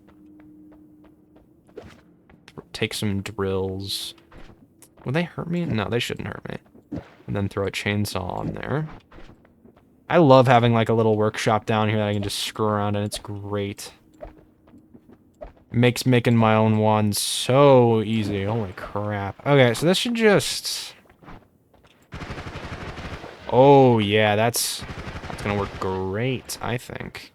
Take some drills. Will they hurt me? No, they shouldn't hurt me. And then throw a chainsaw on there. I love having like a little workshop down here that I can just screw around in. It's great. Makes making my own ones so easy. Holy crap. Okay, so this should just... Oh, yeah, that's gonna work great, I think.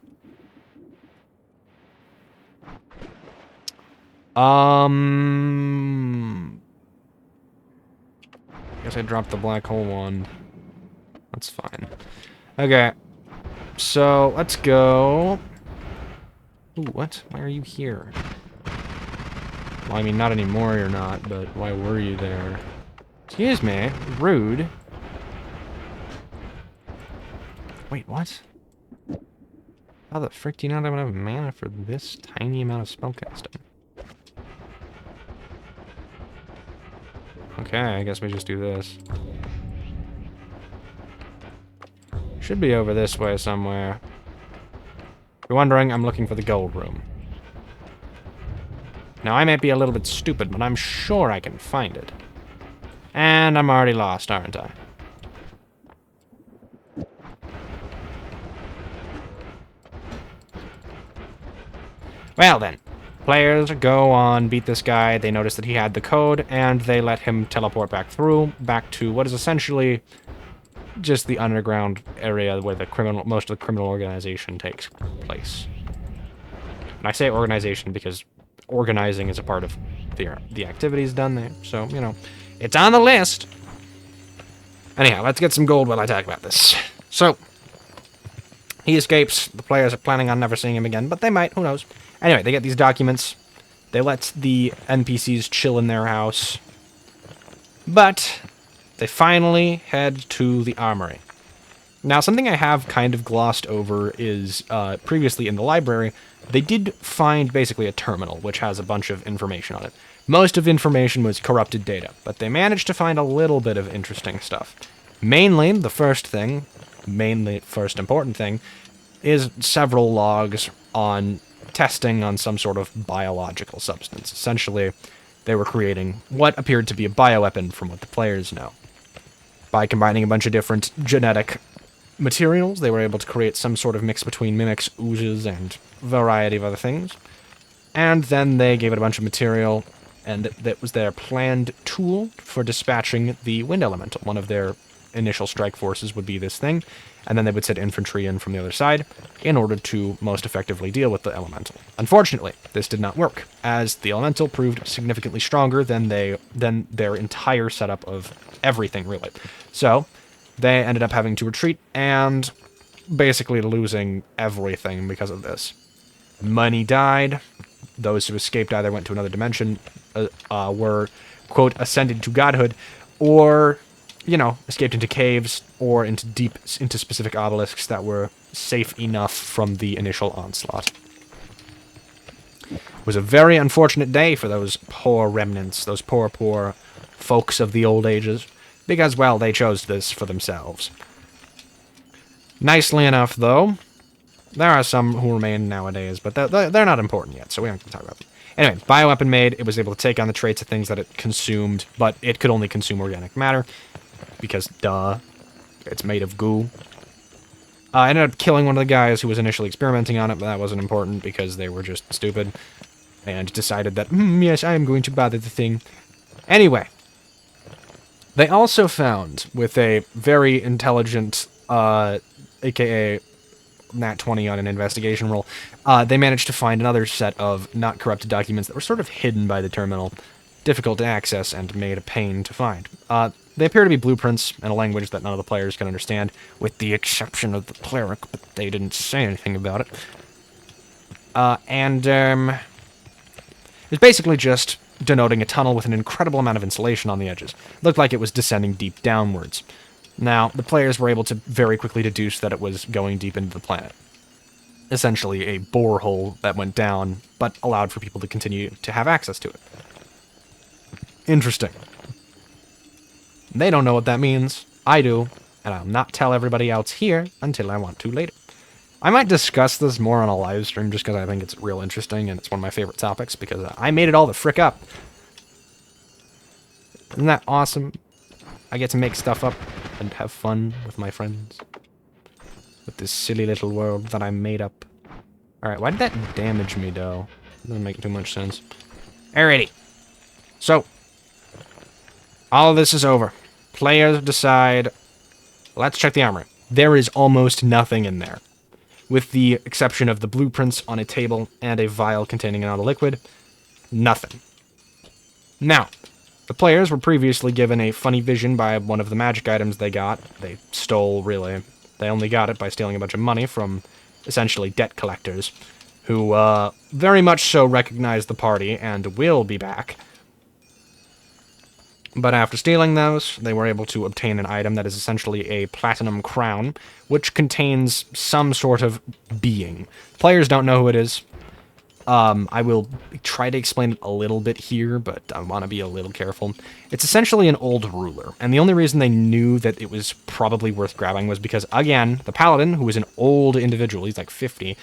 Guess I dropped the black hole one. That's fine. Okay. So, let's go... Ooh, what? Why are you here? Well, I mean, not anymore you're not, but why were you there? Excuse me. Rude. Wait, what? How the frick do you not have enough mana for this tiny amount of spellcasting? Okay, I guess we just do this. Should be over this way somewhere. If you're wondering, I'm looking for the gold room. Now, I might be a little bit stupid, but I'm sure I can find it. And I'm already lost, aren't I? Well then, players go on, beat this guy, they notice that he had the code, and they let him teleport back to what is essentially just the underground area where most of the criminal organization takes place. And I say organization because organizing is a part of the activities done there, so, you know, it's on the list. Anyhow, let's get some gold while I talk about this. So, he escapes. The players are planning on never seeing him again, but they might, who knows. Anyway, they get these documents. They let the NPCs chill in their house. But they finally head to the armory. Now, something I have kind of glossed over is previously in the library, they did find basically a terminal, which has a bunch of information on it. Most of the information was corrupted data, but they managed to find a little bit of interesting stuff. Mainly, the first important thing, is several logs on testing on some sort of biological substance. Essentially, they were creating what appeared to be a bioweapon from what the players know. By combining a bunch of different genetic materials, they were able to create some sort of mix between mimics, oozes, and a variety of other things. And then they gave it a bunch of material, and that was their planned tool for dispatching the wind elemental. One of their initial strike forces would be this thing, and then they would set infantry in from the other side in order to most effectively deal with the elemental. Unfortunately, this did not work, as the elemental proved significantly stronger than their entire setup of everything, really. So, they ended up having to retreat and basically losing everything because of this. Money died. Those who escaped either went to another dimension, were, quote, ascended to godhood, or, you know, escaped into caves or into specific obelisks that were safe enough from the initial onslaught. It was a very unfortunate day for those poor remnants, those poor folks of the old ages, because, well, they chose this for themselves. Nicely enough, though, there are some who remain nowadays, but they're not important yet, so we aren't going to talk about them. Anyway, bioweapon made, it was able to take on the traits of things that it consumed, but it could only consume organic matter, because, duh, it's made of goo. I ended up killing one of the guys who was initially experimenting on it, but that wasn't important because they were just stupid and decided that, yes, I am going to bother the thing. Anyway, they also found, with a very intelligent, aka Nat 20 on an investigation roll, they managed to find another set of not corrupted documents that were sort of hidden by the terminal, difficult to access, and made a pain to find. They appear to be blueprints in a language that none of the players can understand, with the exception of the cleric, but they didn't say anything about it. It's basically just denoting a tunnel with an incredible amount of insulation on the edges. It looked like it was descending deep downwards. Now, the players were able to very quickly deduce that it was going deep into the planet. Essentially a borehole that went down, but allowed for people to continue to have access to it. Interesting. They don't know what that means. I do, and I'll not tell everybody else here until I want to later. I might discuss this more on a live stream just because I think it's real interesting and it's one of my favorite topics because I made it all the frick up. Isn't that awesome? I get to make stuff up and have fun with my friends. With this silly little world that I made up. Alright, why did that damage me, though? Doesn't make too much sense. Alrighty. So, all of this is over. Players decide, let's check the armory. There is almost nothing in there. With the exception of the blueprints on a table and a vial containing another liquid. Nothing. Now, the players were previously given a funny vision by one of the magic items they got. They stole, really. They only got it by stealing a bunch of money from, essentially, debt collectors, who very much so recognize the party and will be back. But after stealing those, they were able to obtain an item that is essentially a platinum crown, which contains some sort of being. Players don't know who it is. I will try to explain it a little bit here, but I want to be a little careful. It's essentially an old ruler, and the only reason they knew that it was probably worth grabbing was because, again, the paladin, who is an old individual, he's like 50,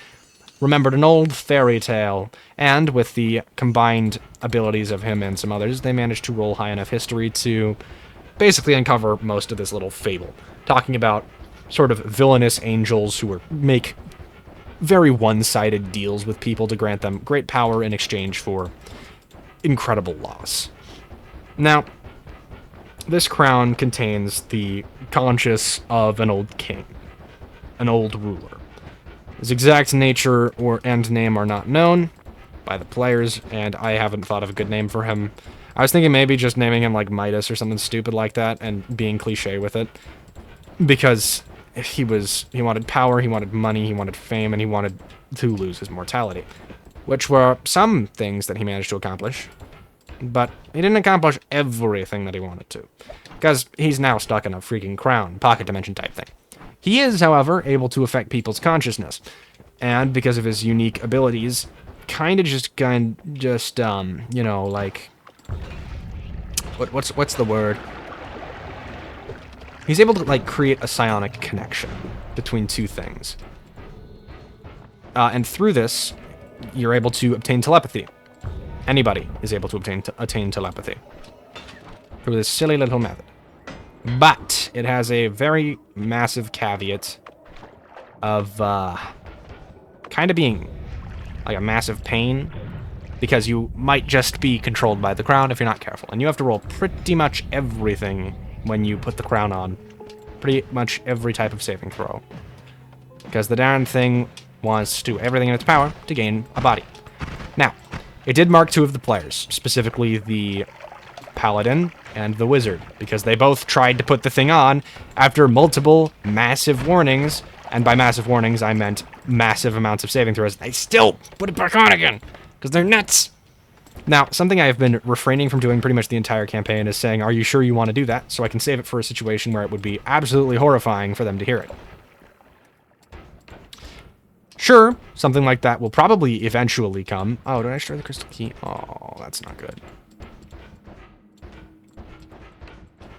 remembered an old fairy tale, and with the combined abilities of him and some others, they managed to roll high enough history to basically uncover most of this little fable, talking about sort of villainous angels who make very one-sided deals with people to grant them great power in exchange for incredible loss. Now, this crown contains the conscience of an old king, an old ruler. His exact nature or end name are not known by the players, and I haven't thought of a good name for him. I was thinking maybe just naming him like Midas or something stupid like that and being cliche with it. Because he wanted power, he wanted money, he wanted fame, and he wanted to lose his mortality. Which were some things that he managed to accomplish. But he didn't accomplish everything that he wanted to. Because he's now stuck in a freaking crown, pocket dimension type thing. He is, however, able to affect people's consciousness, and because of his unique abilities, kind of you know, like, what's the word? He's able to, like, create a psionic connection between two things. And through this, you're able to obtain telepathy. Anybody is able to attain telepathy through this silly little method. But it has a very massive caveat of kind of being like a massive pain, because you might just be controlled by the crown if you're not careful. And you have to roll pretty much everything when you put the crown on. Pretty much every type of saving throw. Because the darn thing wants to do everything in its power to gain a body. Now, it did mark two of the players, specifically the paladin and the wizard, because they both tried to put the thing on after multiple massive warnings, and by massive warnings I meant massive amounts of saving throws. They still put it back on again, because they're nuts. Now, something I've been refraining from doing pretty much the entire campaign is saying, are you sure you want to do that? So I can save it for a situation where it would be absolutely horrifying for them to hear it. Sure, something like that will probably eventually come. Oh, did I destroy the crystal key? Oh, that's not good.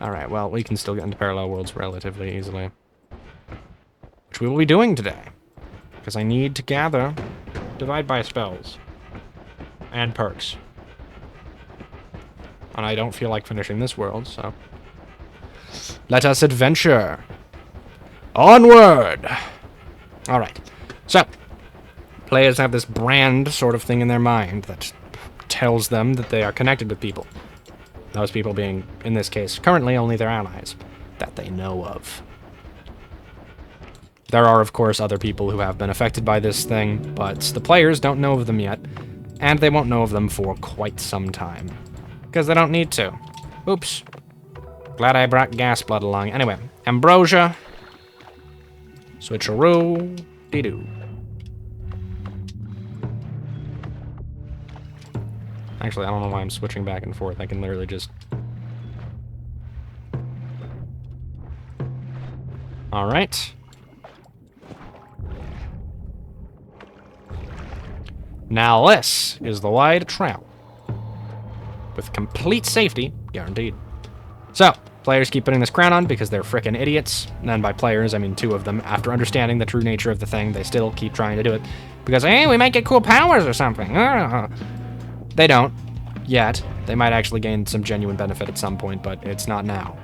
Alright, well, we can still get into parallel worlds relatively easily. Which we will be doing today. Because I need to gather divide by spells. And perks. And I don't feel like finishing this world, so... Let us adventure! Onward! Alright. So, players have this brand sort of thing in their mind that tells them that they are connected with people. Those people being, in this case, currently only their allies that they know of. There are, of course, other people who have been affected by this thing, but the players don't know of them yet, and they won't know of them for quite some time. Because they don't need to. Oops. Glad I brought gas blood along. Anyway, ambrosia. Switcheroo. Dee-doo. Actually, I don't know why I'm switching back and forth. I can literally just... Alright. Now this is the way to travel. With complete safety, guaranteed. So, players keep putting this crown on because they're frickin' idiots. And by players, I mean 2 of them. After understanding the true nature of the thing, they still keep trying to do it. Because, hey, we might get cool powers or something. They don't. Yet. They might actually gain some genuine benefit at some point, but it's not now.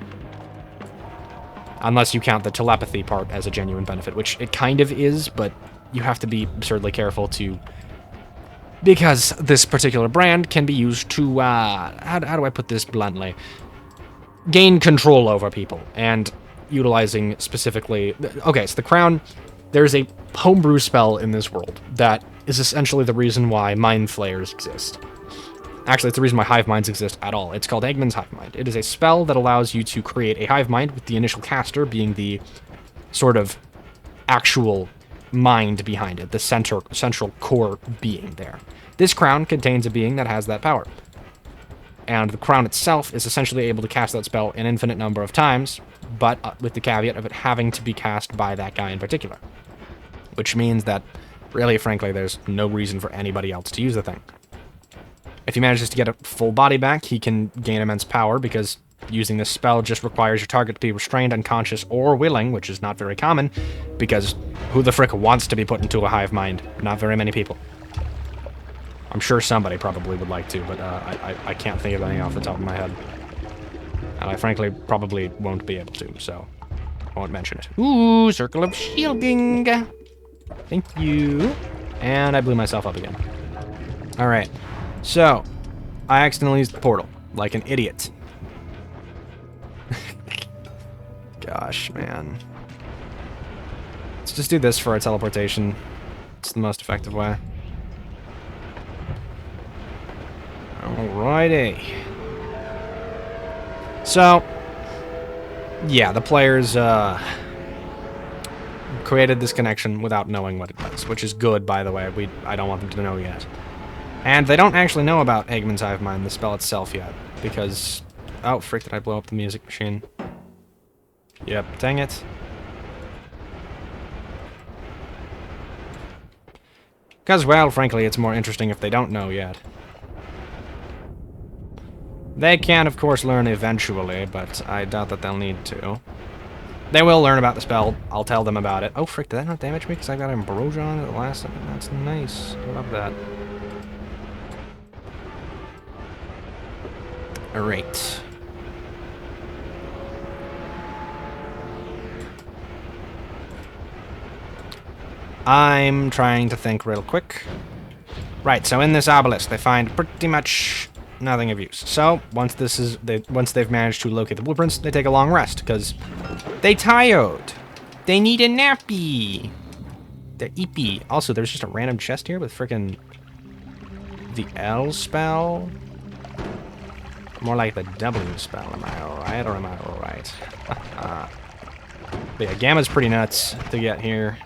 Unless you count the telepathy part as a genuine benefit, which it kind of is, but you have to be absurdly careful to... Because this particular brand can be used to, how do I put this bluntly? Gain control over people, and utilizing specifically... Okay, so the crown, there's a homebrew spell in this world that is essentially the reason why Mind Flayers exist. Actually, it's the reason why Hive Minds exist at all. It's called Eggman's Hive Mind. It is a spell that allows you to create a Hive Mind, with the initial caster being the sort of actual mind behind it, the central core being there. This crown contains a being that has that power. And the crown itself is essentially able to cast that spell an infinite number of times, but with the caveat of it having to be cast by that guy in particular. Which means that, really, frankly, there's no reason for anybody else to use the thing. If he manages to get a full body back, he can gain immense power, because using this spell just requires your target to be restrained, unconscious, or willing, which is not very common, because who the frick wants to be put into a hive mind? Not very many people. I'm sure somebody probably would like to, but I can't think of any off the top of my head. And I frankly probably won't be able to, so I won't mention it. Ooh, circle of shielding. Thank you. And I blew myself up again. Alright, so I accidentally used the portal, like an idiot. Gosh, man. Let's just do this for our teleportation. It's the most effective way. Alrighty. So, yeah, the players created this connection without knowing what it does, which is good, by the way. I don't want them to know yet. And they don't actually know about Eggman's Hive Mind, the spell itself, yet, because... Oh, frick, did I blow up the music machine? Yep, dang it. Because, well, frankly, it's more interesting if they don't know yet. They can, of course, learn eventually, but I doubt that they'll need to. They will learn about the spell. I'll tell them about it. Oh, frick, did that not damage me? Because I got ambrosia on it last second. That's nice. I love that. Alright. I'm trying to think real quick. Right, so in this obelisk, they find pretty much nothing of use. So, once they've managed to locate the blueprints, they take a long rest, because they tired. They need a nappy. They're eepy. Also, there's just a random chest here with frickin' the L spell. More like the W spell, am I alright, or am I alright? But yeah, Gamma's pretty nuts to get here.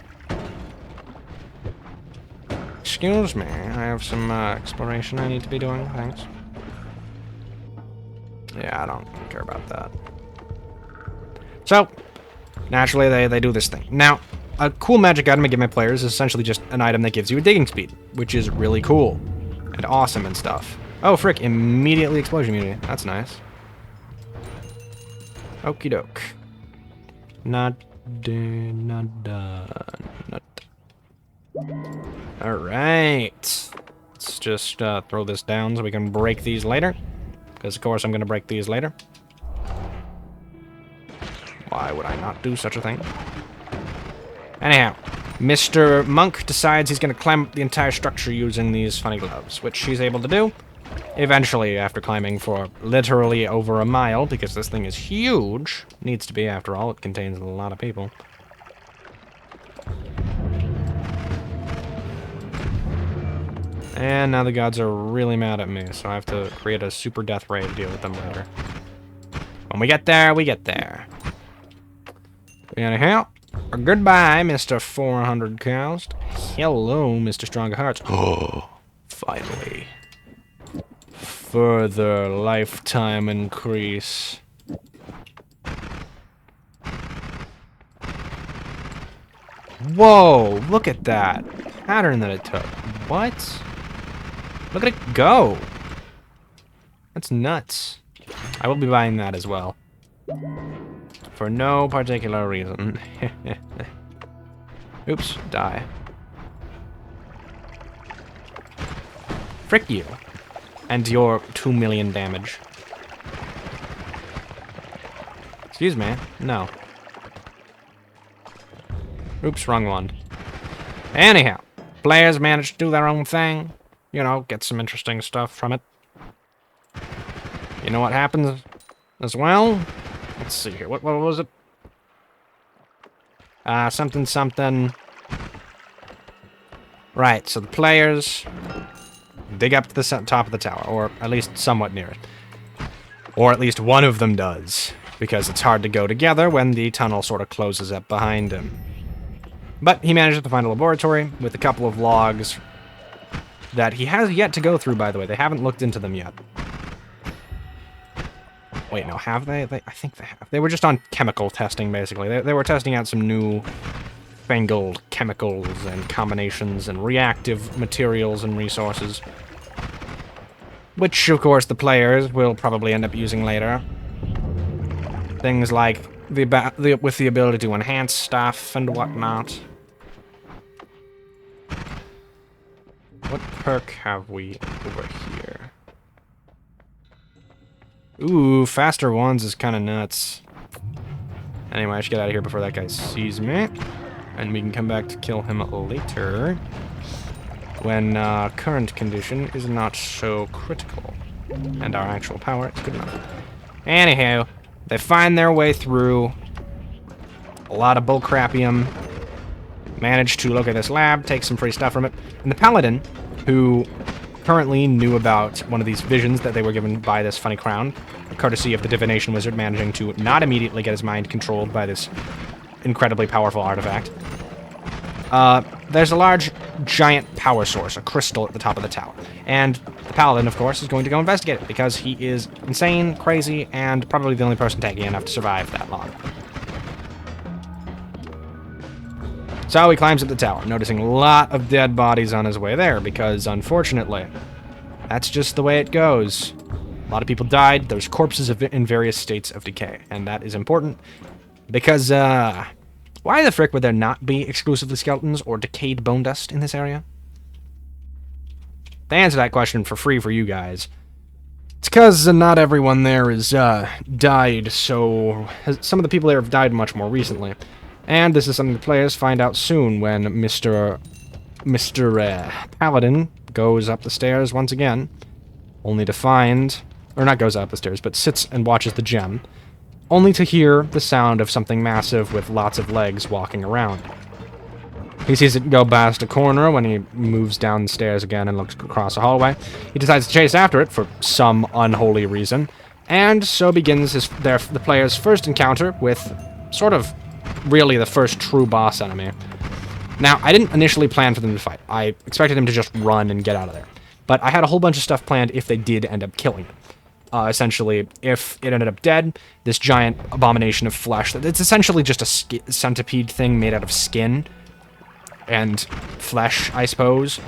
Excuse me, I have some exploration I need to be doing, thanks. Yeah, I don't care about that. So, naturally, they do this thing. Now, a cool magic item I give my players is essentially just an item that gives you a digging speed, which is really cool and awesome and stuff. Oh, frick, immediately explosion immunity. That's nice. Okie doke. Not done, not done, not done. Alright. Let's just throw this down so we can break these later. Because, of course, I'm going to break these later. Why would I not do such a thing? Anyhow. Mr. Monk decides he's going to climb up the entire structure using these funny gloves, which he's able to do. Eventually, after climbing for literally over a mile, because this thing is huge. Needs to be, after all. It contains a lot of people. And now the gods are really mad at me, so I have to create a super death ray to deal with them later. When we get there, we get there. Anyhow, goodbye, Mr. 400 cows. Hello, Mr. Stronger Hearts. Oh, finally. Further lifetime increase. Whoa, look at that pattern that it took. What? Look at it go. That's nuts. I will be buying that as well. For no particular reason. Oops, die. Frick you. And your 2 million damage. Excuse me. No. Oops, wrong one. Anyhow, players managed to do their own thing. You know, get some interesting stuff from it. You know what happens as well? Let's see here. What was it? Something. Right, so the players dig up to the top of the tower, or at least somewhat near it. Or at least one of them does, because it's hard to go together when the tunnel sort of closes up behind him. But he manages to find a laboratory with a couple of logs that he has yet to go through, by the way. They haven't looked into them yet. Wait, no, have they? I think they have. They were just on chemical testing, basically. They were testing out some new fangled chemicals and combinations and reactive materials and resources. Which, of course, the players will probably end up using later. Things like with the ability to enhance stuff and whatnot. What perk have we over here? Ooh, faster ones is kind of nuts. Anyway, I should get out of here before that guy sees me. And we can come back to kill him later. When current condition is not so critical. And our actual power is good enough. Anyhow, they find their way through a lot of bullcrapium. Manage to locate this lab, take some free stuff from it. And the paladin, who currently knew about one of these visions that they were given by this funny crown, courtesy of the divination wizard managing to not immediately get his mind controlled by this incredibly powerful artifact. There's a large, giant power source, a crystal at the top of the tower. And the paladin, of course, is going to go investigate it, because he is insane, crazy, and probably the only person tanky enough to survive that long. So he climbs up the tower, noticing a lot of dead bodies on his way there, because, unfortunately, that's just the way it goes. A lot of people died. There's corpses in various states of decay, and that is important, because, why the frick would there not be exclusively skeletons or decayed bone dust in this area? To answer that question for free for you guys, it's because not everyone there is, died, so some of the people there have died much more recently. And this is something the players find out soon when Mr. Paladin goes up the stairs once again, only to find, or not goes up the stairs, but sits and watches the gem, only to hear the sound of something massive with lots of legs walking around. He sees it go past a corner when he moves down the stairs again and looks across a hallway. He decides to chase after it for some unholy reason, and so begins the player's first encounter with sort of really the first true boss enemy. Now, I didn't initially plan for them to fight. I expected them to just run and get out of there. But I had a whole bunch of stuff planned if they did end up killing it. Essentially, if it ended up dead, this giant abomination of flesh, it's essentially just a centipede thing made out of skin and flesh, I suppose,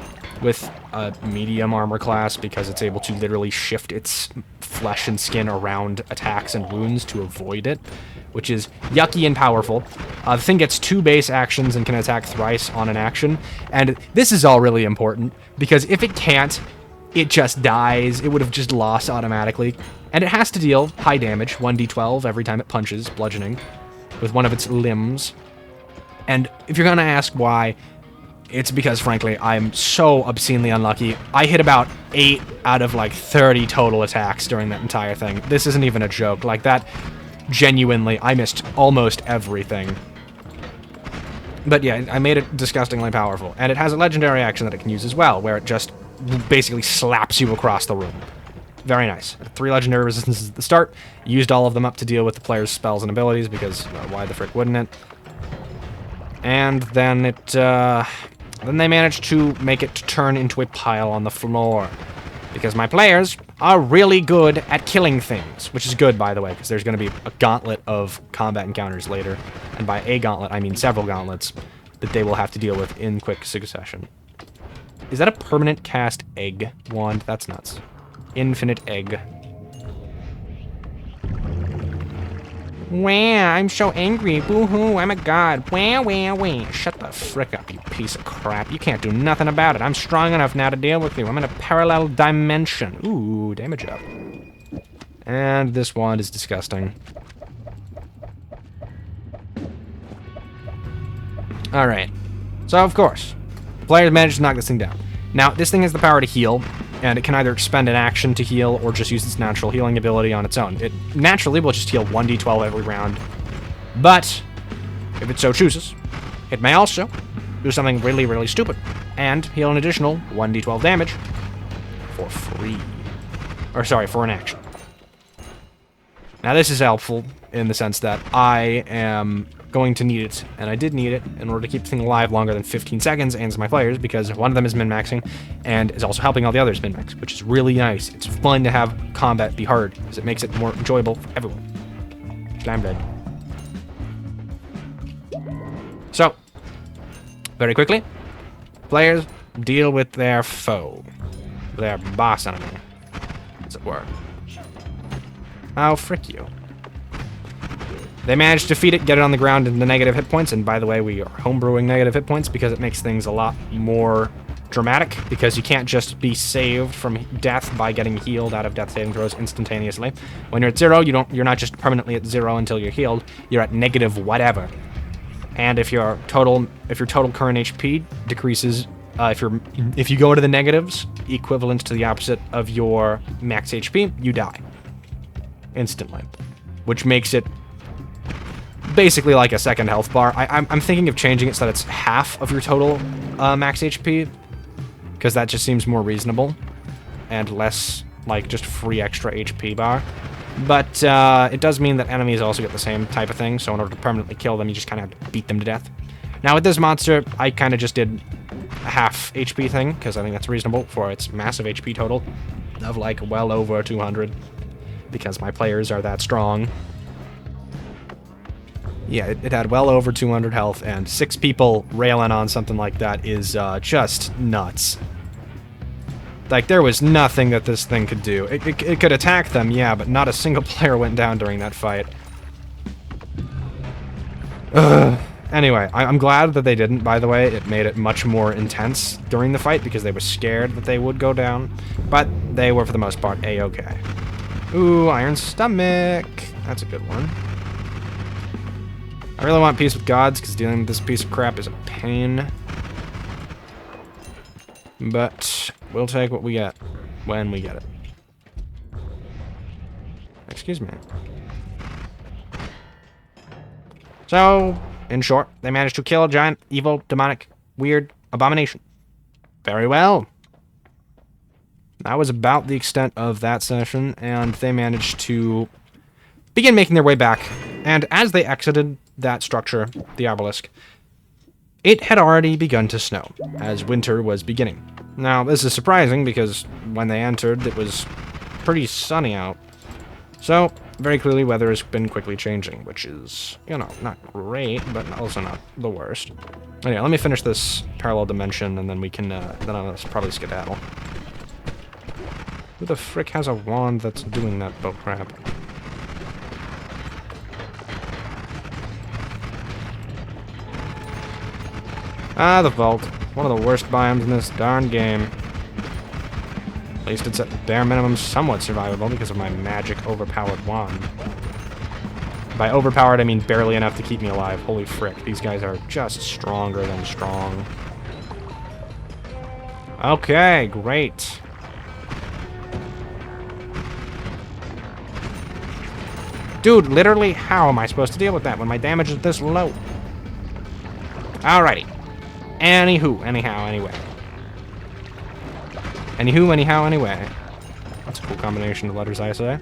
with a medium armor class, because it's able to literally shift its flesh and skin around attacks and wounds to avoid it, which is yucky and powerful. The thing gets 2 base actions and can attack thrice on an action, and this is all really important, because if it can't, it just dies. It would have just lost automatically. And it has to deal high damage, 1d12 every time it punches, bludgeoning, with one of its limbs. And if you're gonna ask why it's because, frankly, I'm so obscenely unlucky. I hit about 8 out of, like, 30 total attacks during that entire thing. This isn't even a joke. Like, that, genuinely, I missed almost everything. But yeah, I made it disgustingly powerful. And it has a legendary action that it can use as well, where it just basically slaps you across the room. Very nice. 3 legendary resistances at the start. Used all of them up to deal with the player's spells and abilities, because why the frick wouldn't it? And then then they managed to make it turn into a pile on the floor. Because my players are really good at killing things. Which is good, by the way, because there's going to be a gauntlet of combat encounters later. And by a gauntlet, I mean several gauntlets that they will have to deal with in quick succession. Is that a permanent cast egg wand? That's nuts. Infinite egg. Wah, I'm so angry. Boo-hoo, I'm a god. Wah, wah, wah. Shut the frick up, you piece of crap. You can't do nothing about it. I'm strong enough now to deal with you. I'm in a parallel dimension. Ooh, damage up. And this wand is disgusting. Alright. So, of course, players managed to knock this thing down. Now, this thing has the power to heal, and it can either expend an action to heal or just use its natural healing ability on its own. It naturally will just heal 1d12 every round. But, if it so chooses, it may also do something really, really stupid and heal an additional 1d12 damage for free. Or, sorry, for an action. Now, this is helpful in the sense that I am going to need it, and I did need it in order to keep the thing alive longer than 15 seconds, and my players, because one of them is min-maxing, and is also helping all the others min-max, which is really nice. It's fun to have combat be hard, because it makes it more enjoyable for everyone. Slam blood. So, very quickly, players deal with their foe, their boss enemy, as it were. Oh, frick you. They managed to defeat it, get it on the ground in the negative hit points, and by the way, we are homebrewing negative hit points because it makes things a lot more dramatic, because you can't just be saved from death by getting healed out of death saving throws instantaneously. When you're at 0, you're not just permanently at 0 until you're healed, you're at negative whatever. And if your total current HP decreases, if you go to the negatives, equivalent to the opposite of your max HP, you die instantly, which makes it basically like a second health bar. I'm thinking of changing it so that it's half of your total max HP, because that just seems more reasonable and less like just free extra HP bar. But it does mean that enemies also get the same type of thing, so in order to permanently kill them, you just kind of have to beat them to death. Now with this monster, I kind of just did a half HP thing, because I think that's reasonable for its massive HP total of like well over 200, because my players are that strong. Yeah, it had well over 200 health, and 6 people railing on something like that is just nuts. Like, there was nothing that this thing could do. It could attack them, yeah, but not a single player went down during that fight. Anyway, I'm glad that they didn't, by the way. It made it much more intense during the fight, because they were scared that they would go down. But they were, for the most part, A-okay. Ooh, Iron Stomach. That's a good one. I really want peace with gods, because dealing with this piece of crap is a pain. But we'll take what we get when we get it. Excuse me. So, in short, they managed to kill a giant, evil, demonic, weird abomination. Very well. That was about the extent of that session, and they managed to begin making their way back. And as they exited that structure, the obelisk, it had already begun to snow, as winter was beginning. Now, this is surprising, because when they entered, it was pretty sunny out. So, very clearly, weather has been quickly changing, which is, you know, not great, but also not the worst. Anyway, let me finish this parallel dimension, and then we can, then I'll probably skedaddle. Who the frick has a wand that's doing that bullcrap? Ah, the vault. One of the worst biomes in this darn game. At least it's at bare minimum somewhat survivable because of my magic overpowered wand. By overpowered, I mean barely enough to keep me alive. Holy frick, these guys are just stronger than strong. Okay, great. Dude, literally, how am I supposed to deal with that when my damage is this low? Alrighty. Anywho, anyhow, anyway. Anywho, anyhow, anyway. That's a cool combination of letters, I say.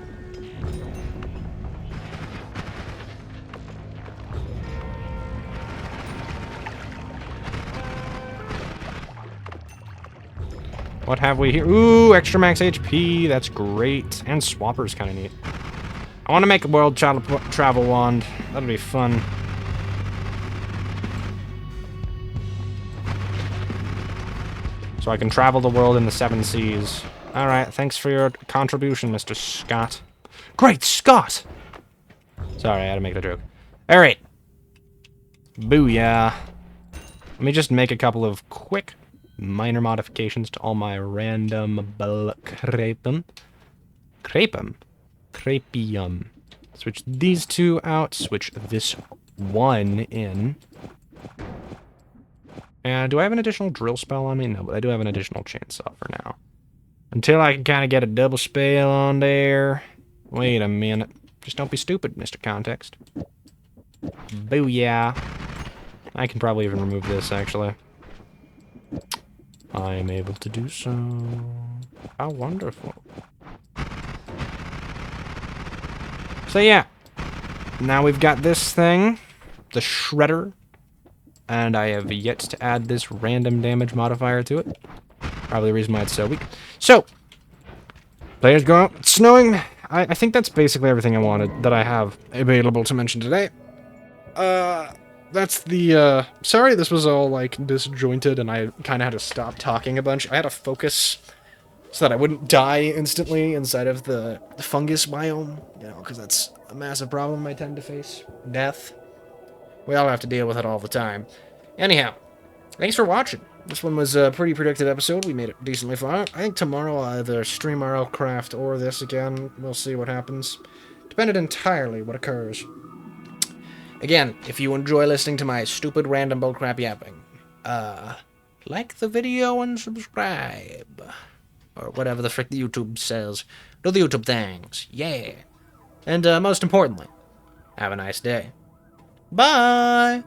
What have we here? Ooh, extra max HP. That's great. And Swapper's kind of neat. I want to make a world travel wand. That'll be fun. So I can travel the world in the 7 seas. Alright, thanks for your contribution, Mr. Scott. Great Scott! Sorry, I had to make the joke. Alright. Booyah. Let me just make a couple of quick minor modifications to all my random crapum. Crapum? Crapium. Switch these two out. Switch this one in. And do I have an additional drill spell on me? No, but I do have an additional chainsaw for now. Until I can kind of get a double spell on there. Wait a minute. Just don't be stupid, Mr. Context. Booyah. I can probably even remove this, actually. I am able to do so. How wonderful. So yeah. Now we've got this thing. The Shredder. And I have yet to add this random damage modifier to it. Probably the reason why it's so weak. So, players go out. It's snowing. I think that's basically everything I wanted that I have available to mention today. That's the, sorry this was all, like, disjointed and I kind of had to stop talking a bunch. I had to focus so that I wouldn't die instantly inside of the fungus biome, you know, because that's a massive problem I tend to face. Death. We all have to deal with it all the time. Anyhow, thanks for watching. This one was a pretty predicted episode. We made it decently far. I think tomorrow I'll either stream our Elfcraft or this again. We'll see what happens. Dependent entirely what occurs. Again, if you enjoy listening to my stupid random bullcrap yapping, like the video and subscribe. Or whatever the frick the YouTube says. Do the YouTube things. Yeah. And most importantly, have a nice day. Bye!